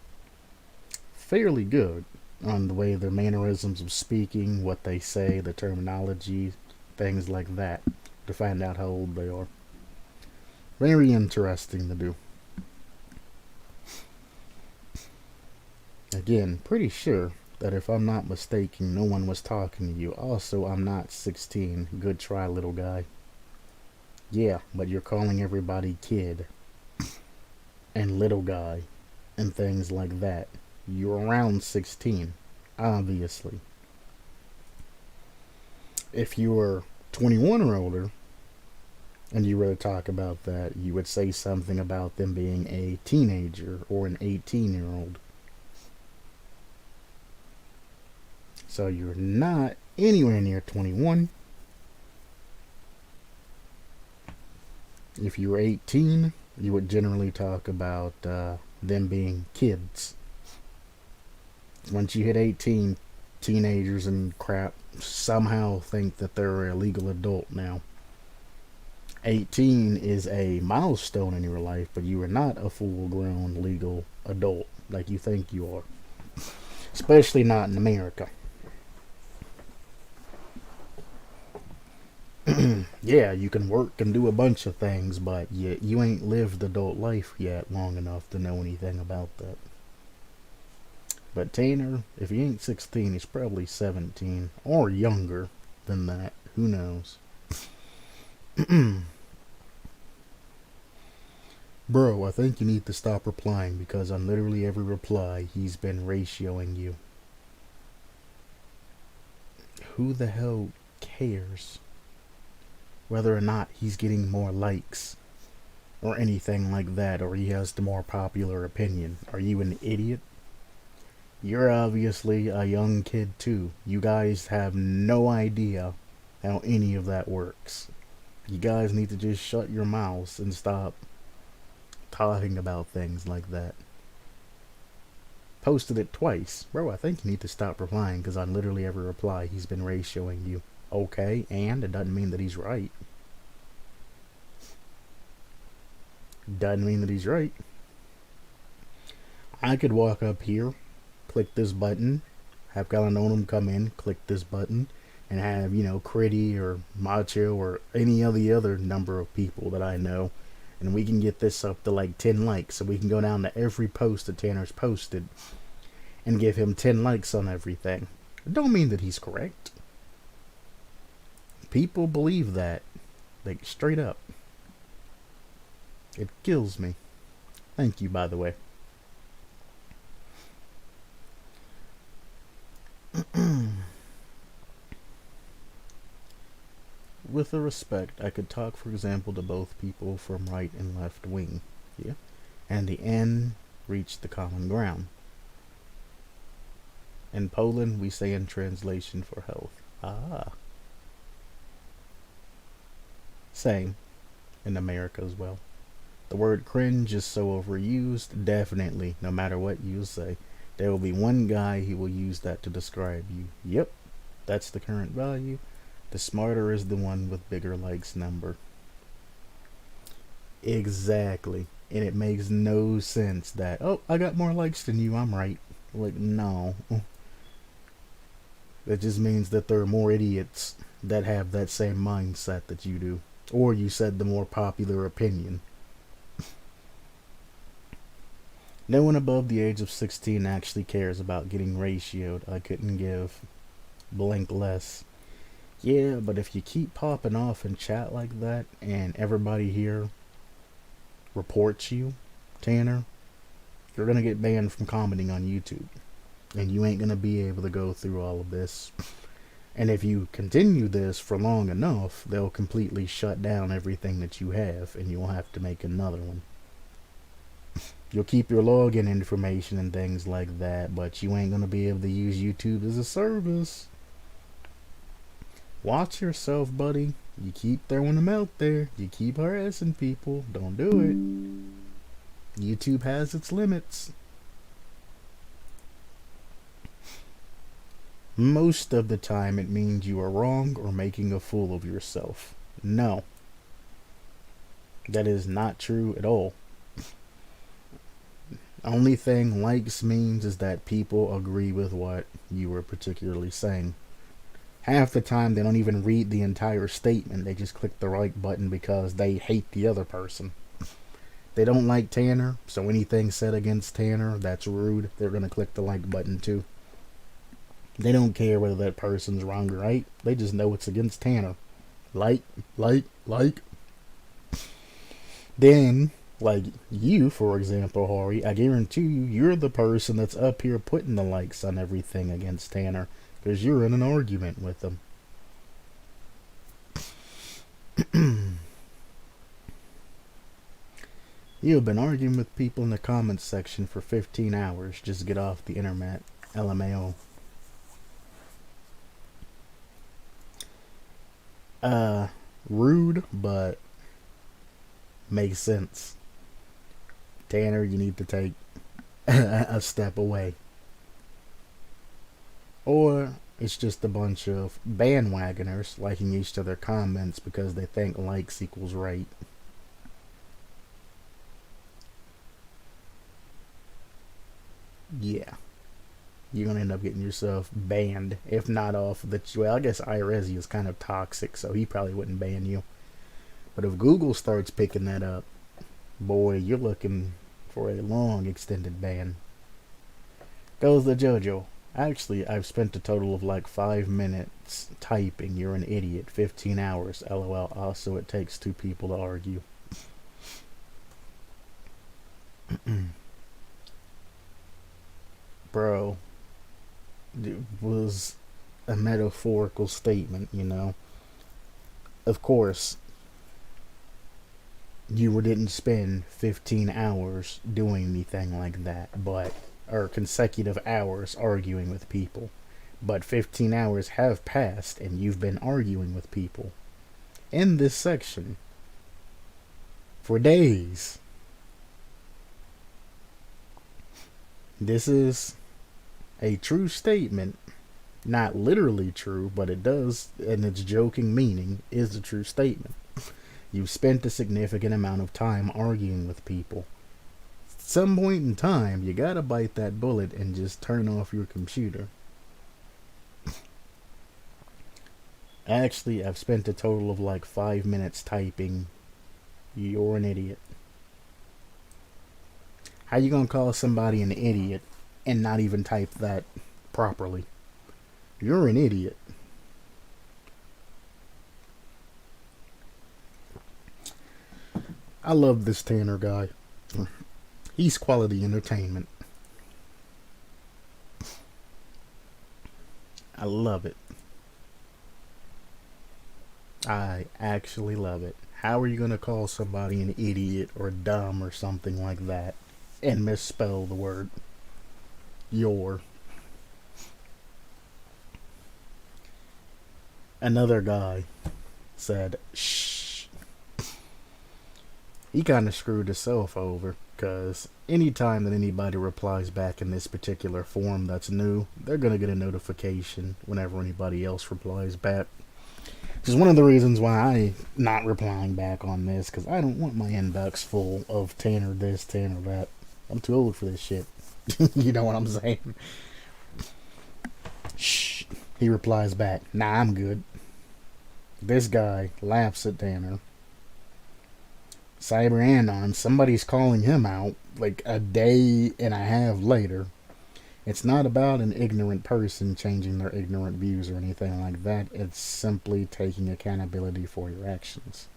fairly good on the way their mannerisms of speaking, what they say, the terminology, things like that, to find out how old they are. Very interesting to do. Again, pretty sure that if I'm not mistaken, no one was talking to you. Also, I'm not 16. Good try, little guy. Yeah, but you're calling everybody kid and little guy and things like that. You're around 16, obviously. If you were 21 or older, and you were to talk about that, you would say something about them being a teenager or an 18-year-old. So you're not anywhere near 21. If you were 18, you would generally talk about them being kids. Once you hit 18, teenagers and crap somehow think that they're a legal adult now. 18 is a milestone in your life, but you are not a full grown legal adult like you think you are. Especially not in America. Yeah, you can work and do a bunch of things, but you ain't lived adult life yet long enough to know anything about that. But Tanner, if he ain't 16, he's probably 17 or younger than that. Who knows? Bro, I think you need to stop replying because on literally every reply, he's been ratioing you. Who the hell cares whether or not he's getting more likes or anything like that, or he has the more popular opinion? Are you an idiot? You're obviously a young kid too. You guys have no idea how any of that works. You guys need to just shut your mouths and stop talking about things like that. Posted it twice. Bro, I think you need to stop replying because on literally every reply he's been ratioing you. Okay, and it doesn't mean that he's right. Doesn't mean that he's right. I could walk up here, click this button, have Galanonim come in, click this button, and have, Critty or Macho or any of the other number of people that I know, and we can get this up to like 10 likes, so we can go down to every post that Tanner's posted and give him 10 likes on everything. It don't mean that he's correct. People believe that, like, straight up. It kills me. Thank you, by the way. With a respect, I could talk, for example, to both people from right and left wing, yeah, and the end reached the common ground. In Poland, we say in translation for health. Same in America as well. The word cringe is so overused, definitely, no matter what you say, there will be one guy who will use that to describe you. Yep, that's the current value. The smarter is the one with bigger likes number. Exactly. And it makes no sense that, oh, I got more likes than you, I'm right. Like, no. That just means that there are more idiots that have that same mindset that you do. Or you said the more popular opinion. No one above the age of 16 actually cares about getting ratioed. I couldn't give blank less. Yeah, but if you keep popping off in chat like that and everybody here reports you, Tanner, you're going to get banned from commenting on YouTube. And you ain't going to be able to go through all of this. And if you continue this for long enough, they'll completely shut down everything that you have and you'll have to make another one. You'll keep your login information and things like that, but you ain't going to be able to use YouTube as a service. Watch yourself, buddy. You keep throwing them out there. You keep harassing people. Don't do it. YouTube has its limits. Most of the time it means you are wrong or making a fool of yourself. No. That is not true at all. Only thing likes means is that people agree with what you were particularly saying. Half the time they don't even read the entire statement. They just click the right button because they hate the other person. They don't like Tanner, so anything said against Tanner that's rude, they're going to click the like button too. They don't care whether that person's wrong or right. They just know it's against Tanner. Like. Then, like you, for example, Hori, I guarantee you're the person that's up here putting the likes on everything against Tanner. Because you're in an argument with them. You have been arguing with people in the comments section for 15 hours. Just get off the internet. LMAO. Rude, but makes sense. Tanner, you need to take a step away. Or it's just a bunch of bandwagoners liking each other comments because they think likes equals right. Yeah, you're gonna end up getting yourself banned, if not off the. Well, I guess IRS is kind of toxic, so he probably wouldn't ban you. But if Google starts picking that up, boy, you're looking for a long extended ban. Goes the JoJo. Actually, I've spent a total of like 5 minutes typing. You're an idiot. 15 hours. LOL. Also, it takes two people to argue. Bro, it was a metaphorical statement, you know. Of course, you didn't spend 15 hours doing anything like that, but or consecutive hours arguing with people. But 15 hours have passed and you've been arguing with people in this section for days. This is a true statement. Not literally true, but it does, and its joking meaning is a true statement. You've spent a significant amount of time arguing with people. At some point in time, you gotta bite that bullet and just turn off your computer. Actually, I've spent a total of like 5 minutes typing. You're an idiot. How you gonna call somebody an idiot and not even type that properly? You're an idiot. I love this Tanner guy. He's quality entertainment. I love it. I actually love it. How are you going to call somebody an idiot or dumb or something like that and misspell the word your? Another guy said, shh. He kind of screwed himself over because anytime that anybody replies back in this particular form that's new, they're going to get a notification whenever anybody else replies back. Which is one of the reasons why I'm not replying back on this, because I don't want my inbox full of Tanner this, Tanner that. I'm too old for this shit. You know what I'm saying? Shh. He replies back, nah, I'm good. This guy laughs at Tanner. CyberAnon, somebody's calling him out like a day and a half later. It's not about an ignorant person changing their ignorant views or anything like that. It's simply taking accountability for your actions.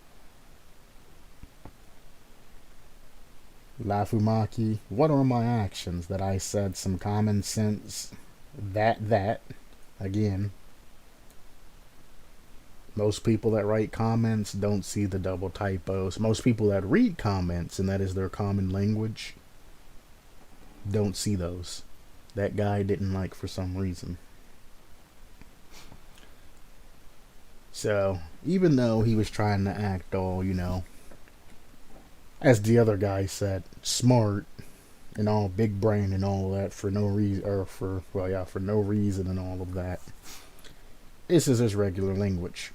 Lafumaki, what are my actions? That I said some common sense that again. Most people that write comments don't see the double typos. Most people that read comments, and that is their common language, don't see those. That guy didn't like for some reason. So, even though he was trying to act all, you know, as the other guy said, smart and all big brain and all that for no reason, or for, well, yeah, for no reason and all of that. This is his regular language.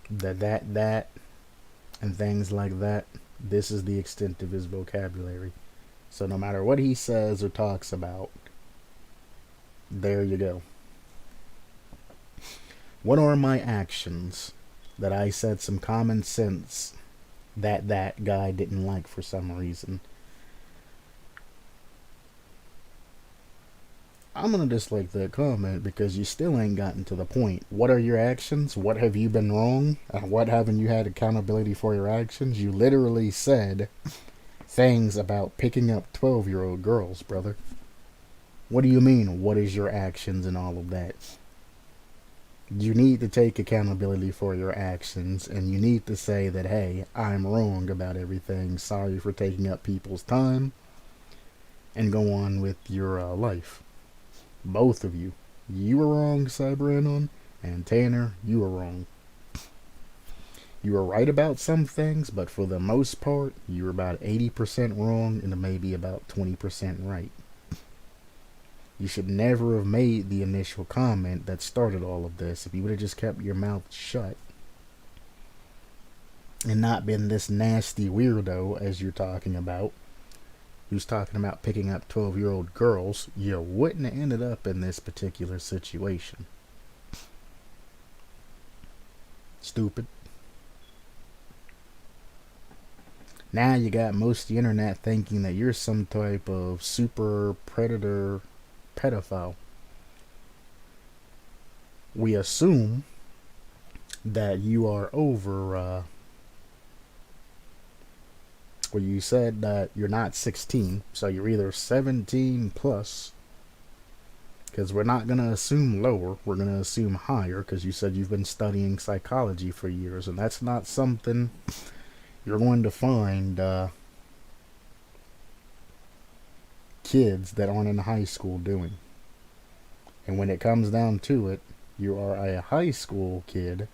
That, and things like that. This is the extent of his vocabulary. So no matter what he says or talks about, there you go. What are my actions? That I said some common sense that guy didn't like for some reason. I'm gonna dislike that comment because you still ain't gotten to the point. What are your actions? What have you been wrong? What haven't you had accountability for your actions? You literally said things about picking up 12-year-old girls, brother. What do you mean? What is your actions and all of that? You need to take accountability for your actions, and you need to say that, hey, I'm wrong about everything. Sorry for taking up people's time, and go on with your life. Both of you. You were wrong, CyberAnon, and Tanner, you were wrong. You were right about some things, but for the most part, you were about 80% wrong and maybe about 20% right. You should never have made the initial comment that started all of this. If you would have just kept your mouth shut and not been this nasty weirdo as you're talking about, who's talking about picking up 12-year-old girls, you wouldn't have ended up in this particular situation. Stupid. Now you got most of the internet thinking that you're some type of super predator pedophile. We assume that you are over, well, you said that you're not 16, so you're either 17 plus, because we're not going to assume lower, we're going to assume higher, because you said you've been studying psychology for years, and that's not something you're going to find kids that aren't in high school doing. And when it comes down to it, you are a high school kid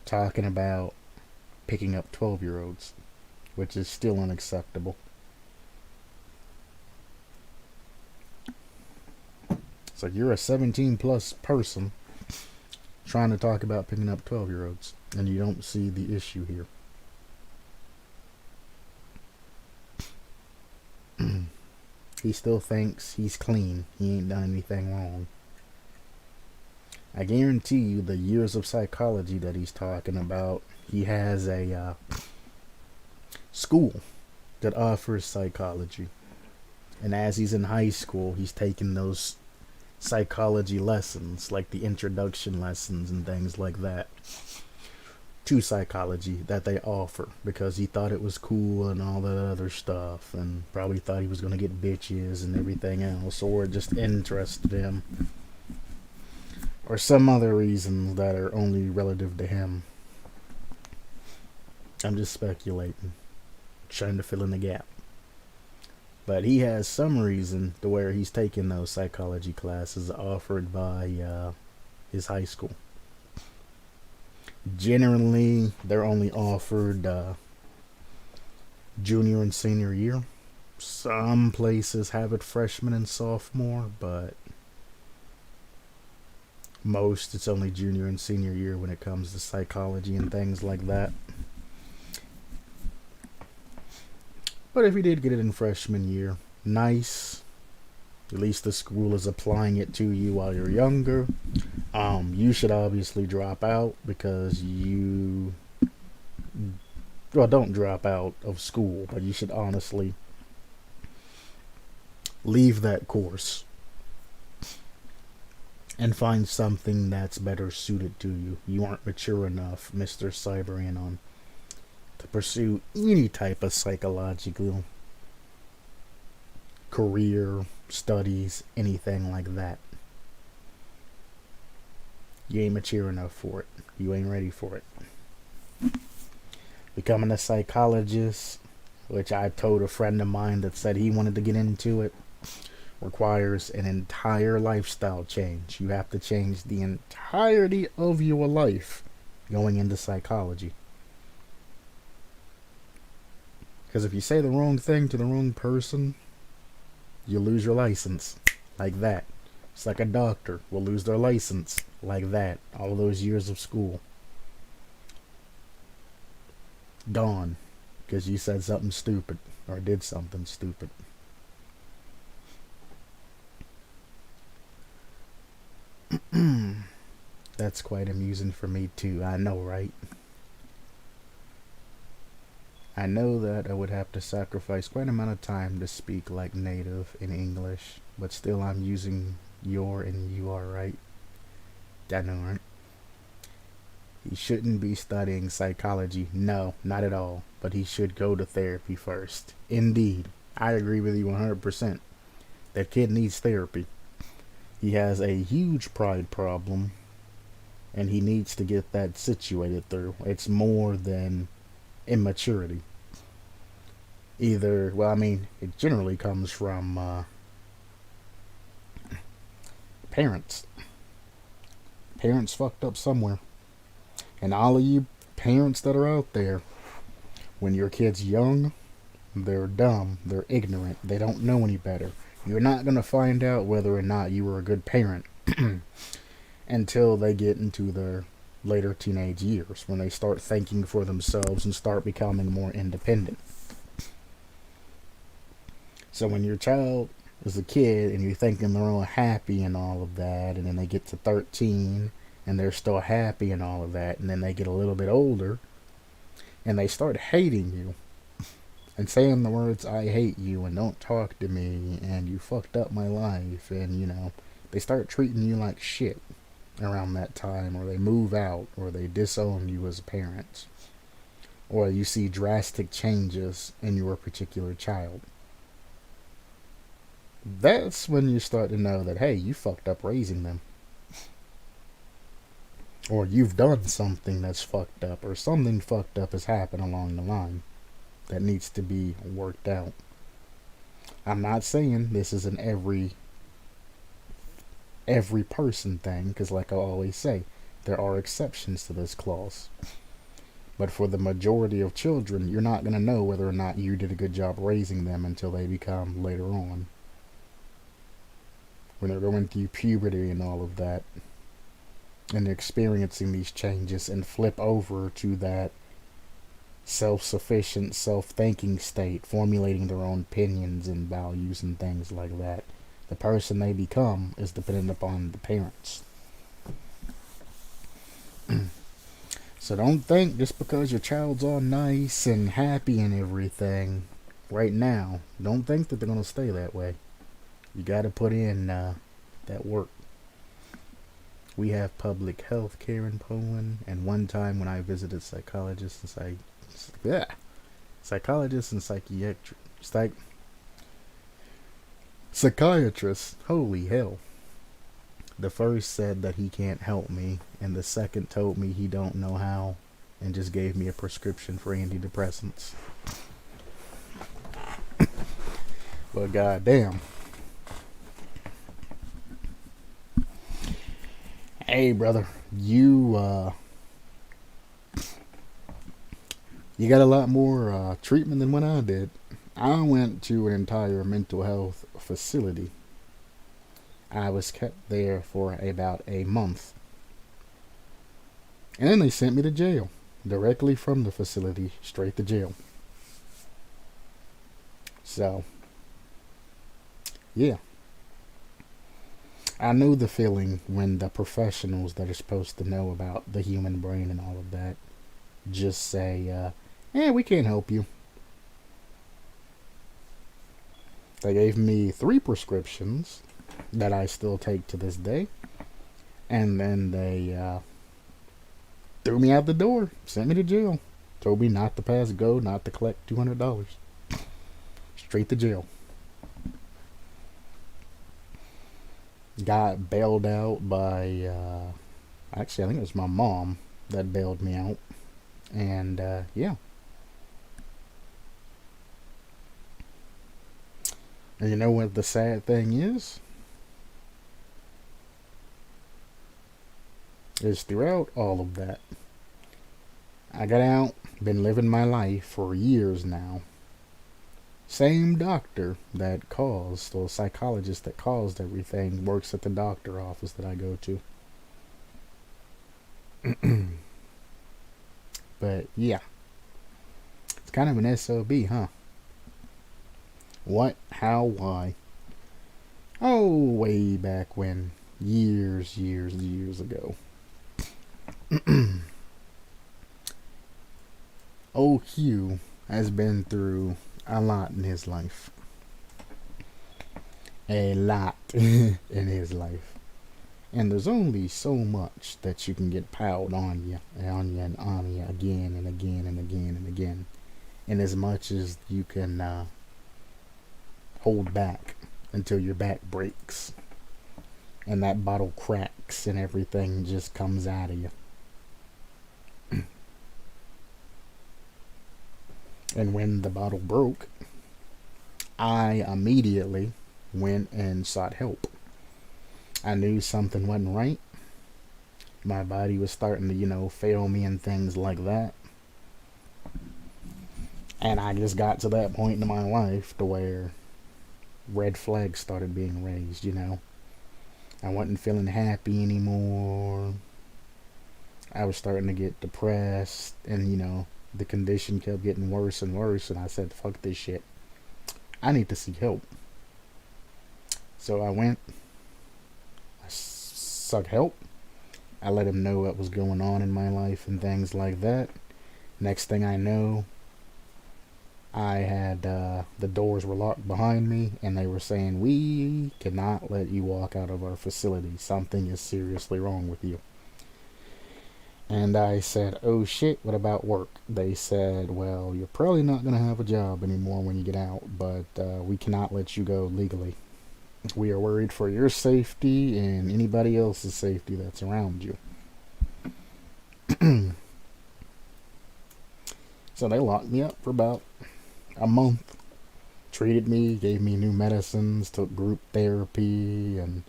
talking about picking up 12-year-olds, which is still unacceptable. It's like you're a 17 plus person trying to talk about picking up 12-year-olds, and you don't see the issue here. He still thinks he's clean. He ain't done anything wrong. I guarantee you the years of psychology that he's talking about, he has a school that offers psychology. And as he's in high school, he's taking those psychology lessons, like the introduction lessons and things like that, to psychology that they offer, because he thought it was cool and all that other stuff, and probably thought he was going to get bitches and everything else, or it just interested him, or some other reasons that are only relative to him. I'm just speculating, trying to fill in the gap. But he has some reason to where he's taking those psychology classes offered by his high school. Generally, they're only offered junior and senior year. Some places have it freshman and sophomore, but most it's only junior and senior year when it comes to psychology and things like that. But if you did get it in freshman year, nice. At least the school is applying it to you while you're younger. You should obviously drop out because you... Well, don't drop out of school, but you should honestly leave that course and find something that's better suited to you. You aren't mature enough, Mr. Cyberanon, to pursue any type of psychological career, studies, anything like that. You ain't mature enough for it. You ain't ready for it. Becoming a psychologist, which I told a friend of mine that said he wanted to get into it, requires an entire lifestyle change. You have to change the entirety of your life going into psychology. Because if you say the wrong thing to the wrong person, you lose your license. Like that. It's like a doctor will lose their license. Like that. All those years of school. Gone. Because you said something stupid. Or did something stupid. That's quite amusing for me too. I know, right? I know that I would have to sacrifice quite an amount of time to speak like native in English, but still I'm using your and you are, right? I know, right? He shouldn't be studying psychology. No, not at all. But he should go to therapy first. Indeed. I agree with you 100%. That kid needs therapy. He has a huge pride problem, and he needs to get that situated through. It's more than immaturity. Either, well, I mean, it generally comes from parents. Parents fucked up somewhere. And all of you parents that are out there, when your kid's young, they're dumb, they're ignorant, they don't know any better. You're not going to find out whether or not you were a good parent until they get into their later teenage years, when they start thinking for themselves and start becoming more independent. So when your child is a kid and you're thinking they're all happy and all of that, and then they get to 13 and they're still happy and all of that, and then they get a little bit older and they start hating you and saying the words, "I hate you," and "don't talk to me," and "you fucked up my life," and they start treating you like shit around that time, or they move out, or they disown you as a parent, or you see drastic changes in your particular child. That's when you start to know that, hey, you fucked up raising them. Or you've done something that's fucked up, or something fucked up has happened along the line that needs to be worked out. I'm not saying this is an every person thing, because like I always say, there are exceptions to this clause. But for the majority of children, you're not going to know whether or not you did a good job raising them until they become later on, when they're going through puberty and all of that, and experiencing these changes, and flip over to that self-sufficient, self-thinking state, formulating their own opinions and values and things like that. The person they become is dependent upon the parents. So don't think just because your child's all nice and happy and everything right now, don't think that they're going to stay that way. You got to put in that work. We have public health care in Poland, and one time when I visited psychologists and psychiatrists, holy hell. The first said that he can't help me, and the second told me he don't know how, and just gave me a prescription for antidepressants. But goddamn. Hey, brother, you got a lot more treatment than what I did. I went to an entire mental health facility. I was kept there for about a month. And then they sent me to jail. Directly from the facility, straight to jail. So, yeah. I know the feeling when the professionals that are supposed to know about the human brain and all of that just say, we can't help you. They gave me 3 prescriptions that I still take to this day. And then they threw me out the door, sent me to jail. Told me not to pass go, not to collect $200. Straight to jail. Got bailed out by, actually I think it was my mom that bailed me out. And yeah. And you know what the sad thing is? Is throughout all of that, I got out, been living my life for years now. Same doctor that caused, or psychologist that caused everything, works at the doctor office that I go to. But yeah, it's kind of an SOB, huh? What, how, why? Oh, way back when. Years ago. Old Q has been through a lot in his life. A lot in his life. And there's only so much that you can get piled on you again and again and again and again. And as much as you can hold back until your back breaks. And that bottle cracks and everything just comes out of you. And when the bottle broke, I immediately went and sought help. I knew something wasn't right. My body was starting to, fail me and things like that. And I just got to that point in my life to where red flags started being raised, you know. I wasn't feeling happy anymore. I was starting to get depressed, and you know, the condition kept getting worse and worse, and I said, fuck this shit. I need to seek help. So I went, I sought help. I let him know what was going on in my life and things like that. Next thing I know, I had the doors were locked behind me, and they were saying, we cannot let you walk out of our facility. Something is seriously wrong with you. And I said, oh shit, what about work? They said, well, you're probably not going to have a job anymore when you get out, but we cannot let you go legally. We are worried for your safety and anybody else's safety that's around you. So they locked me up for about a month. Treated me, gave me new medicines, took group therapy and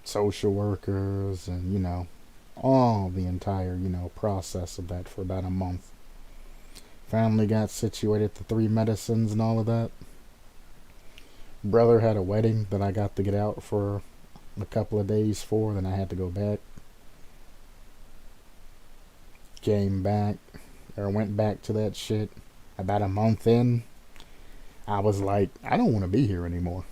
social workers and, you know, all the entire, you know, process of that for about a month. Finally got situated to 3 medicines and all of that. Brother had a wedding that I got to get out for a couple of days for, then I had to go back. Came back, or went back to that shit. About a month in, I was like, I don't want to be here anymore.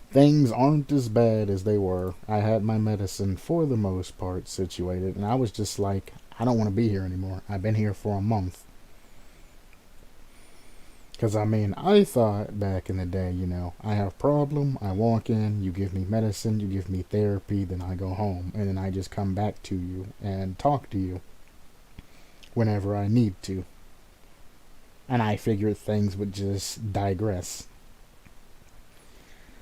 Things aren't as bad as they were. I had my medicine for the most part situated, and I was just like, I don't want to be here anymore. I've been here for a month. Because, I mean, I thought back in the day, you know, I have a problem, I walk in, you give me medicine, you give me therapy, then I go home, and then I just come back to you and talk to you whenever I need to. And I figured things would just digress.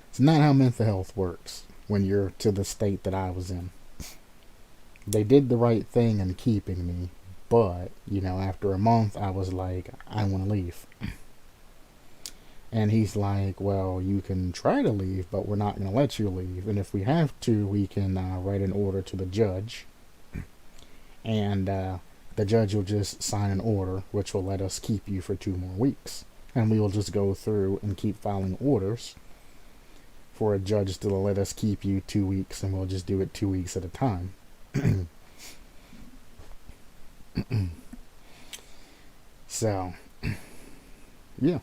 It's not how mental health works when you're to the state that I was in. They did the right thing in keeping me, but, you know, after a month, I was like, I want to leave. And he's like, well, you can try to leave, but we're not going to let you leave. And if we have to, we can write an order to the judge. And the judge will just sign an order, which will let us keep you for 2 more weeks. And we will just go through and keep filing orders for a judge to let us keep you 2 weeks, and we'll just do it 2 weeks at a time. So, yeah.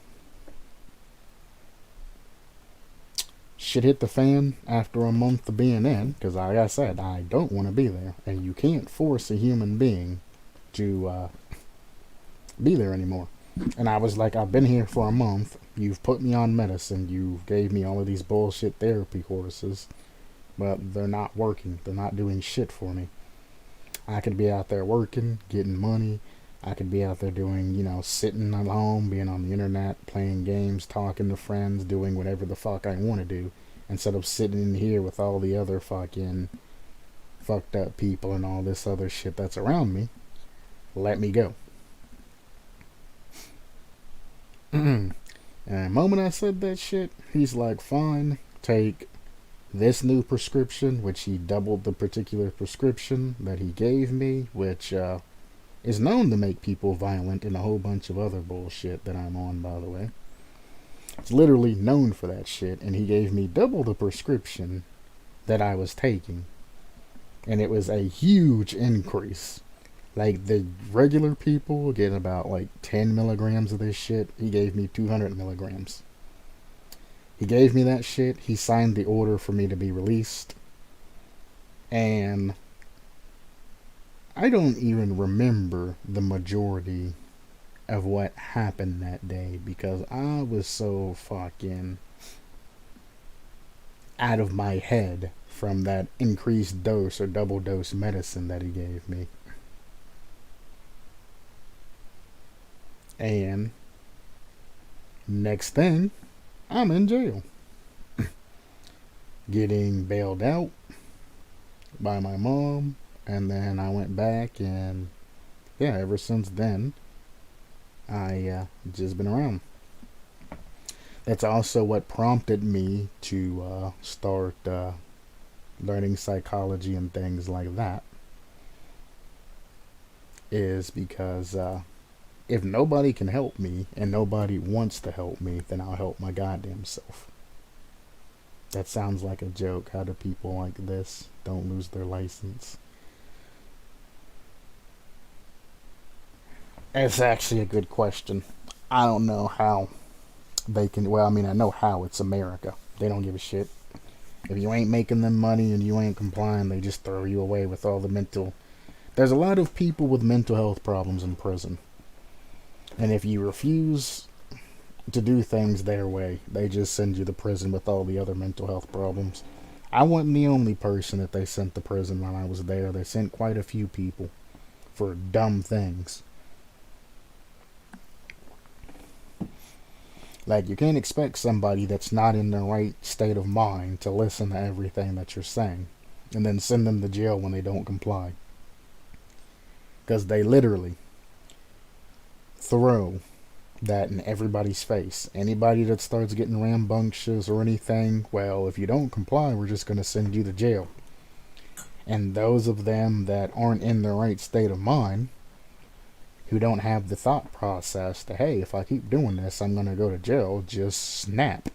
Shit hit the fan after a month of being in, because like I said, I don't want to be there, and you can't force a human being to be there anymore. And I was like, I've been here for a month, you've put me on medicine, you gave me all of these bullshit therapy courses, but they're not working, they're not doing shit for me. I could be out there working, getting money, I could be out there doing, you know, sitting at home, being on the internet, playing games, talking to friends, doing whatever the fuck I want to do, instead of sitting in here with all the other fucking fucked up people and all this other shit that's around me. Let me go. And the moment I said that shit, he's like, fine, take this new prescription, which he doubled the particular prescription that he gave me, which is known to make people violent and a whole bunch of other bullshit that I'm on, by the way. It's literally known for that shit, and he gave me double the prescription that I was taking. And it was a huge increase. Like, the regular people get about like 10 milligrams of this shit. He gave me 200 milligrams. He gave me that shit. He signed the order for me to be released. And I don't even remember the majority of what happened that day, because I was so fucking out of my head from that increased dose or double dose medicine that he gave me. And next thing, I'm in jail. Getting bailed out by my mom. And then I went back, and yeah, ever since then, I just been around. That's also what prompted me to start learning psychology and things like that. Is because If nobody can help me and nobody wants to help me, then I'll help my goddamn self. That sounds like a joke. How do people like this don't lose their license? It's actually a good question. I don't know how they can. Well, I mean, I know how. It's America. They don't give a shit. If you ain't making them money and you ain't complying, they just throw you away with all the mental. There's a lot of people with mental health problems in prison. And if you refuse to do things their way, they just send you to prison with all the other mental health problems. I wasn't the only person that they sent to prison when I was there. They sent quite a few people for dumb things. Like, you can't expect somebody that's not in the right state of mind to listen to everything that you're saying and then send them to jail when they don't comply. Because they literally throw that in everybody's face. Anybody that starts getting rambunctious or anything, well, if you don't comply, we're just going to send you to jail. And those of them that aren't in the right state of mind, who don't have the thought process to, hey, if I keep doing this, I'm going to go to jail, just snap.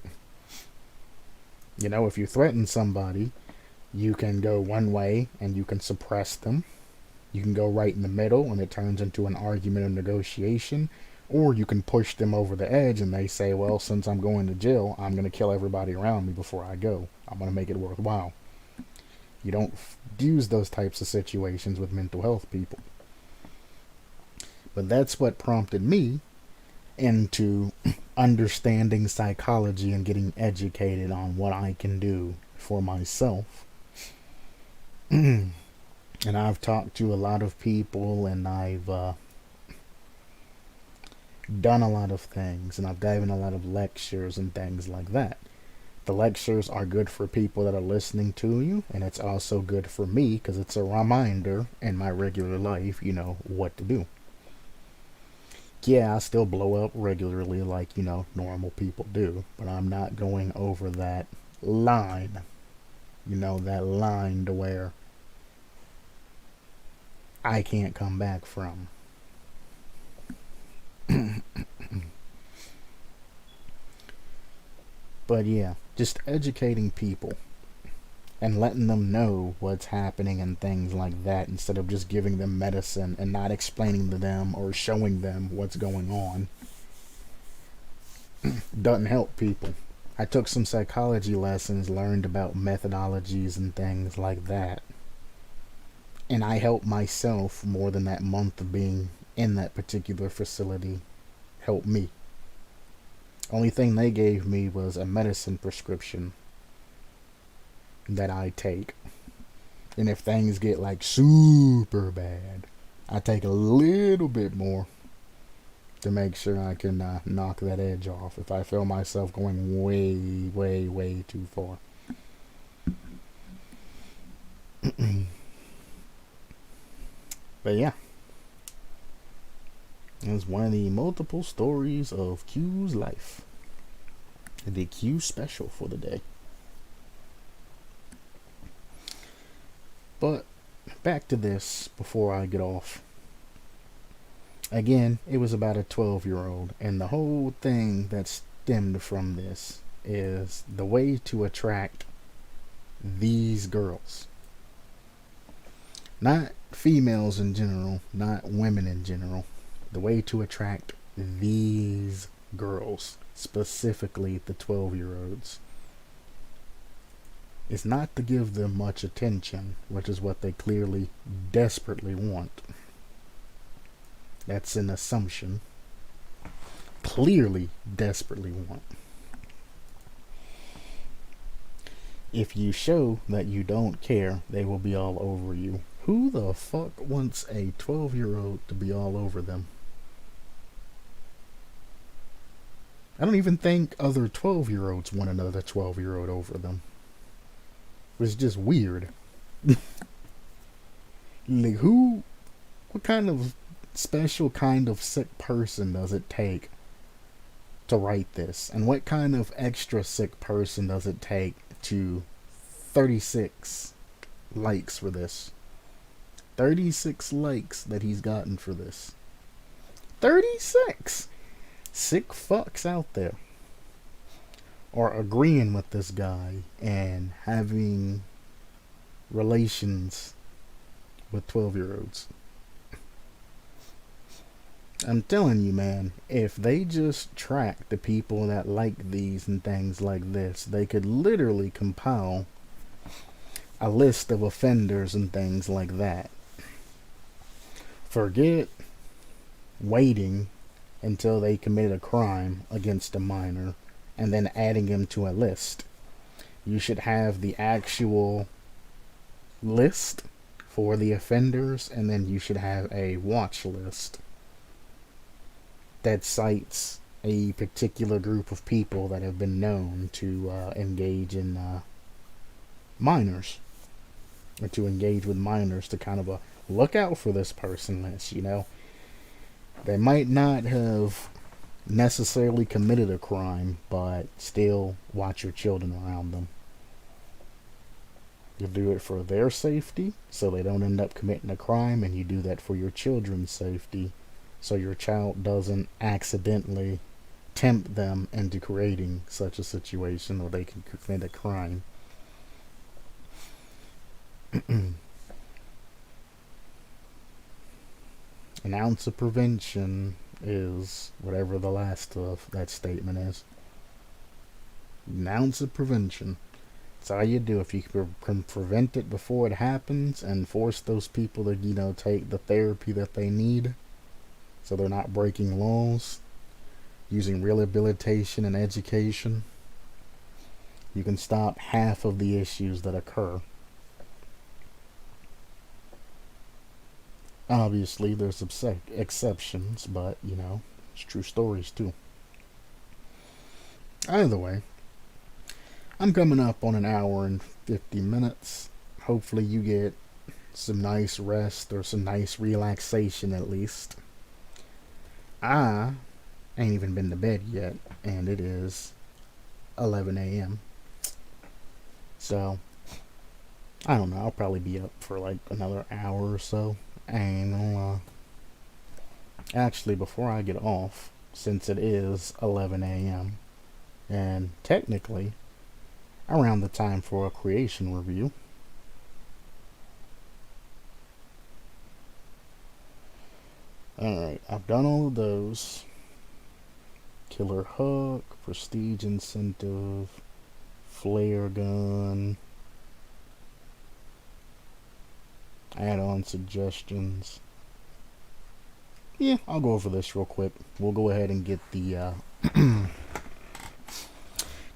You know, if you threaten somebody, you can go one way and you can suppress them. You can go right in the middle and it turns into an argument or negotiation. Or you can push them over the edge and they say, well, since I'm going to jail, I'm going to kill everybody around me before I go. I'm going to make it worthwhile. You don't use those types of situations with mental health people. But that's what prompted me into understanding psychology and getting educated on what I can do for myself. And I've talked to a lot of people and I've done a lot of things and I've given a lot of lectures and things like that. The lectures are good for people that are listening to you, and it's also good for me because it's a reminder in my regular life, you know, what to do. Yeah, I still blow up regularly like, you know, normal people do, but I'm not going over that line, you know, that line to where I can't come back from. But yeah, just educating people and letting them know what's happening and things like that instead of just giving them medicine and not explaining to them or showing them what's going on doesn't help people. I took some psychology lessons, learned about methodologies and things like that, and I helped myself more than that month of being in that particular facility helped me. Only thing they gave me was a medicine prescription that I take. And if things get like super bad, I take a little bit more to make sure I can knock that edge off if I feel myself going way, way, way too far. But yeah, it was one of the multiple stories of Q's life. The Q special for the day. But back to this before I get off. Again, it was about a 12-year-old, and the whole thing that stemmed from this is the way to attract these girls. Not females in general, not women in general. The way to attract these girls, specifically the 12-year-olds, is not to give them much attention, which is what they clearly, desperately want. That's an assumption. Clearly, desperately want. If you show that you don't care, they will be all over you. Who the fuck wants a 12-year-old to be all over them? I don't even think other 12-year-olds want another 12-year-old over them. It's just weird. Like, what kind of special kind of sick person does it take to write this? And what kind of extra sick person does it take to 36 likes for this? 36 likes that he's gotten for this. 36 sick fucks out there are agreeing with this guy and having relations with 12-year-olds. I'm telling you, man, if they just track the people that like these and things like this, they could literally compile a list of offenders and things like that. Forget waiting until they committed a crime against a minor and then adding him to a list. You should have the actual list for the offenders, and then you should have a watch list that cites a particular group of people that have been known to engage in minors, or to engage with minors, to kind of look out for this person list, you know. They might not have necessarily committed a crime, but still watch your children around them. You do it for their safety, so they don't end up committing a crime, and you do that for your children's safety, so your child doesn't accidentally tempt them into creating such a situation where they can commit a crime. An ounce of prevention is whatever the last of that statement is. An ounce of prevention. That's all you do. If you can prevent it before it happens and force those people to, you know, take the therapy that they need so they're not breaking laws, using rehabilitation and education, you can stop half of the issues that occur. Obviously, there's exceptions, but, you know, it's true stories too. Either way, I'm coming up on an hour and 50 minutes. Hopefully you get some nice rest or some nice relaxation at least. I ain't even been to bed yet, and it is 11 a.m. So, I don't know, I'll probably be up for like another hour or so. I ain't gonna lie. Actually, before I get off, since it is 11 a.m., and technically around the time for a creation review, alright, I've done all of those. Killer hook, prestige incentive, flare gun, add-on suggestions. Yeah, I'll go over this real quick. We'll go ahead and get the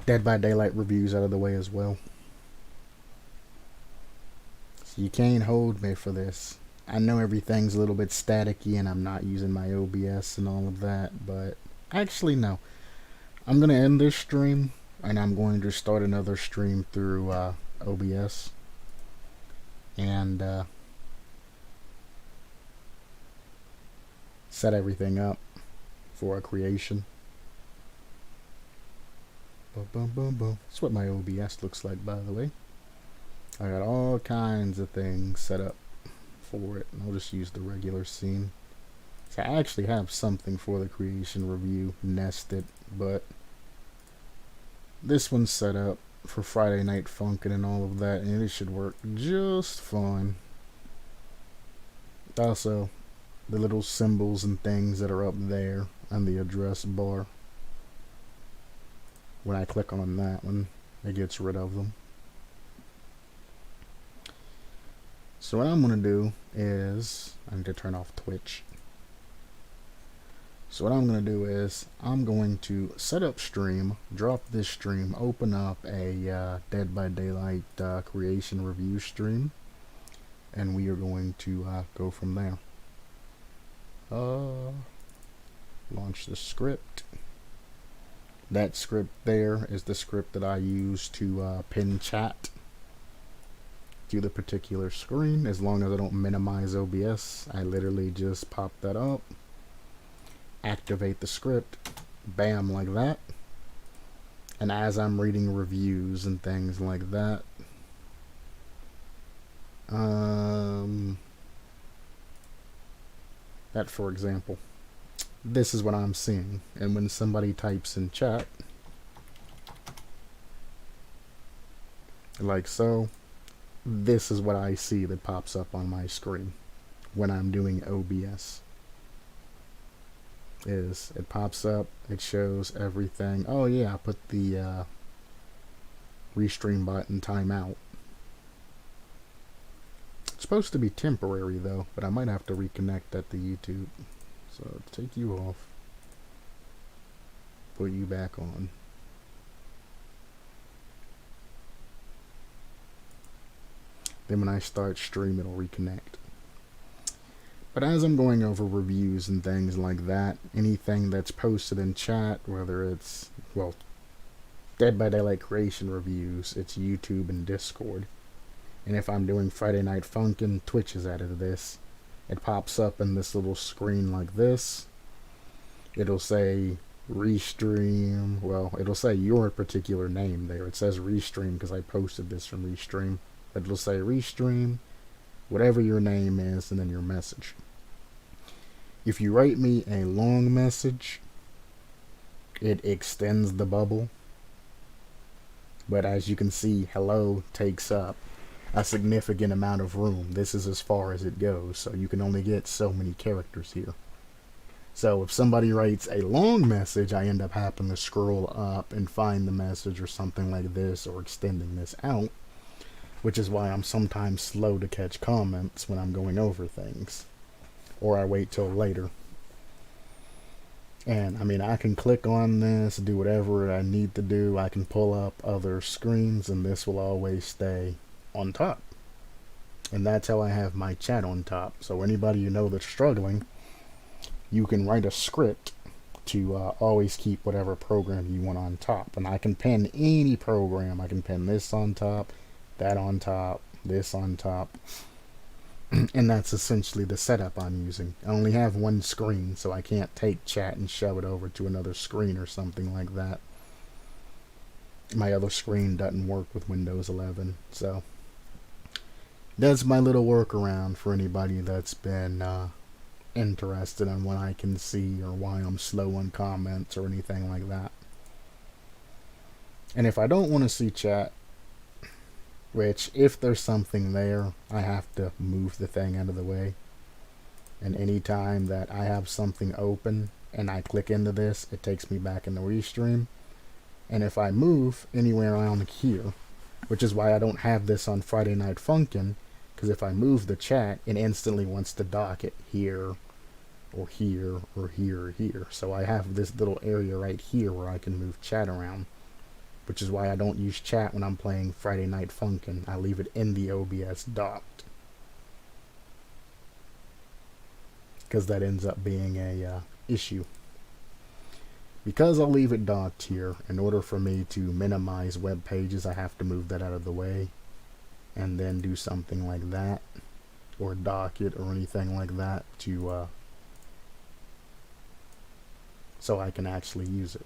Dead by Daylight reviews out of the way as well. So you can't hold me for this. I know everything's a little bit staticky and I'm not using my OBS and all of that, but actually no. I'm going to end this stream and I'm going to start another stream through OBS. And set everything up for a creation. Boom, boom, boom, boom. That's what my OBS looks like, by the way. I got all kinds of things set up for it. I'll just use the regular scene. So I actually have something for the creation review nested, but this one's set up for Friday Night Funkin' and all of that, and it should work just fine. Also, the little symbols and things that are up there on the address bar, when I click on that one, it gets rid of them. So what I'm going to do is, I need to turn off Twitch. So what I'm going to do is, I'm going to set up stream, drop this stream, open up a Dead by Daylight creation review stream, and we are going to go from there. Launch the script. That script there is the script that I use to pin chat to the particular screen. As long as I don't minimize OBS, I literally just pop that up, activate the script, bam, like that. And as I'm reading reviews and things like that, that for example, this is what I'm seeing. And when somebody types in chat, like so, this is what I see that pops up on my screen when I'm doing OBS. Is it pops up, it shows everything. Oh yeah, I put the restream button timeout. It's supposed to be temporary though, but I might have to reconnect at the YouTube. So take you off, put you back on. Then when I start stream, it'll reconnect. But as I'm going over reviews and things like that, anything that's posted in chat, whether it's, well, Dead by Daylight creation reviews, it's YouTube and Discord. And if I'm doing Friday Night Funkin', Twitch is added to this. It pops up in this little screen like this. It'll say Restream. Well, it'll say your particular name there. It says Restream because I posted this from Restream. But it'll say Restream, whatever your name is, and then your message. If you write me a long message, it extends the bubble. But as you can see, hello takes up a significant amount of room. This is as far as it goes, so you can only get so many characters here. So if somebody writes a long message, I end up having to scroll up and find the message or something like this, or extending this out, which is why I'm sometimes slow to catch comments when I'm going over things, or I wait till later. And I mean, I can click on this, do whatever I need to do. I can pull up other screens, and this will always stay on top. And that's how I have my chat on top. So anybody you know that's struggling, you can write a script to always keep whatever program you want on top. And I can pin any program. I can pin this on top, that on top, this on top. And that's essentially the setup I'm using. I only have one screen, so I can't take chat and shove it over to another screen or something like that. My other screen doesn't work with Windows 11, so that's my little workaround for anybody that's been interested in what I can see or why I'm slow on comments or anything like that. And if I don't want to see chat, which if there's something there, I have to move the thing out of the way. And anytime that I have something open and I click into this, it takes me back in the Restream. And if I move anywhere around here, which is why I don't have this on Friday Night Funkin', because if I move the chat, it instantly wants to dock it here, or here, or here, or here. So I have this little area right here where I can move chat around, which is why I don't use chat when I'm playing Friday Night Funkin'. I leave it in the OBS docked, because that ends up being a issue. Because I'll leave it docked here, in order for me to minimize web pages, I have to move that out of the way, and then do something like that, or dock it, or anything like that, to so I can actually use it.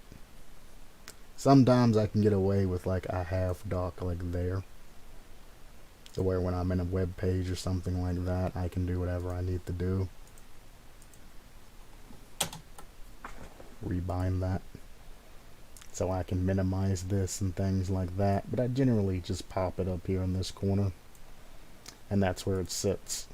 Sometimes I can get away with like a half dock like there, so where when I'm in a web page or something like that, I can do whatever I need to do. Rebind that so I can minimize this and things like that, but I generally just pop it up here in this corner, and that's where it sits,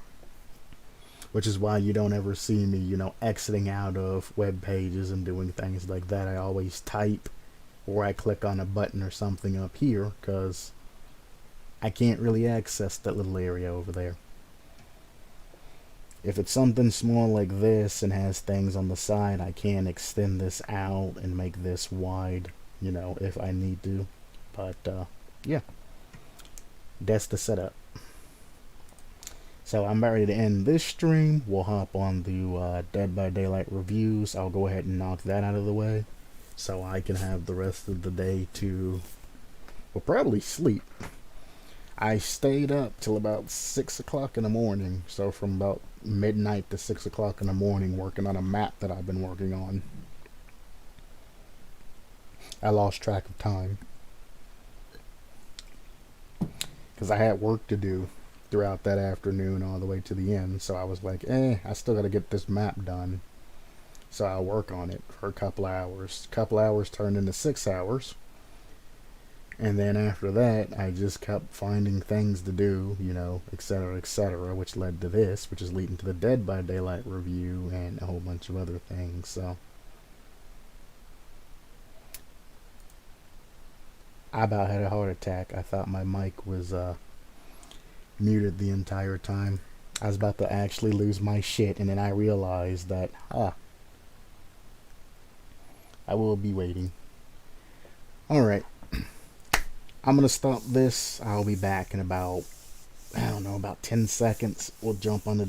which is why you don't ever see me, you know, exiting out of web pages and doing things like that. I always type, or I click on a button or something up here, because I can't really access that little area over there. If it's something small like this and has things on the side, I can extend this out and make this wide, you know, if I need to. But yeah, that's the setup. So I'm ready to end this stream. We'll hop on the Dead by Daylight reviews. I'll go ahead and knock that out of the way, so I can have the rest of the day to, well, probably sleep. I stayed up till about 6 o'clock in the morning, so from about midnight to 6 o'clock in the morning working on a map that I've been working on. I lost track of time, because I had work to do throughout that afternoon all the way to the end, so I was like, I still gotta get this map done. So I'll work on it for a couple hours. A couple hours turned into 6 hours. And then after that, I just kept finding things to do, etc., which led to this, which is leading to the Dead by Daylight review and a whole bunch of other things. So I about had a heart attack. I thought my mic was muted the entire time. I was about to actually lose my shit, and then I realized that, I will be waiting. Alright. I'm going to stop this. I'll be back in about 10 seconds. We'll jump on the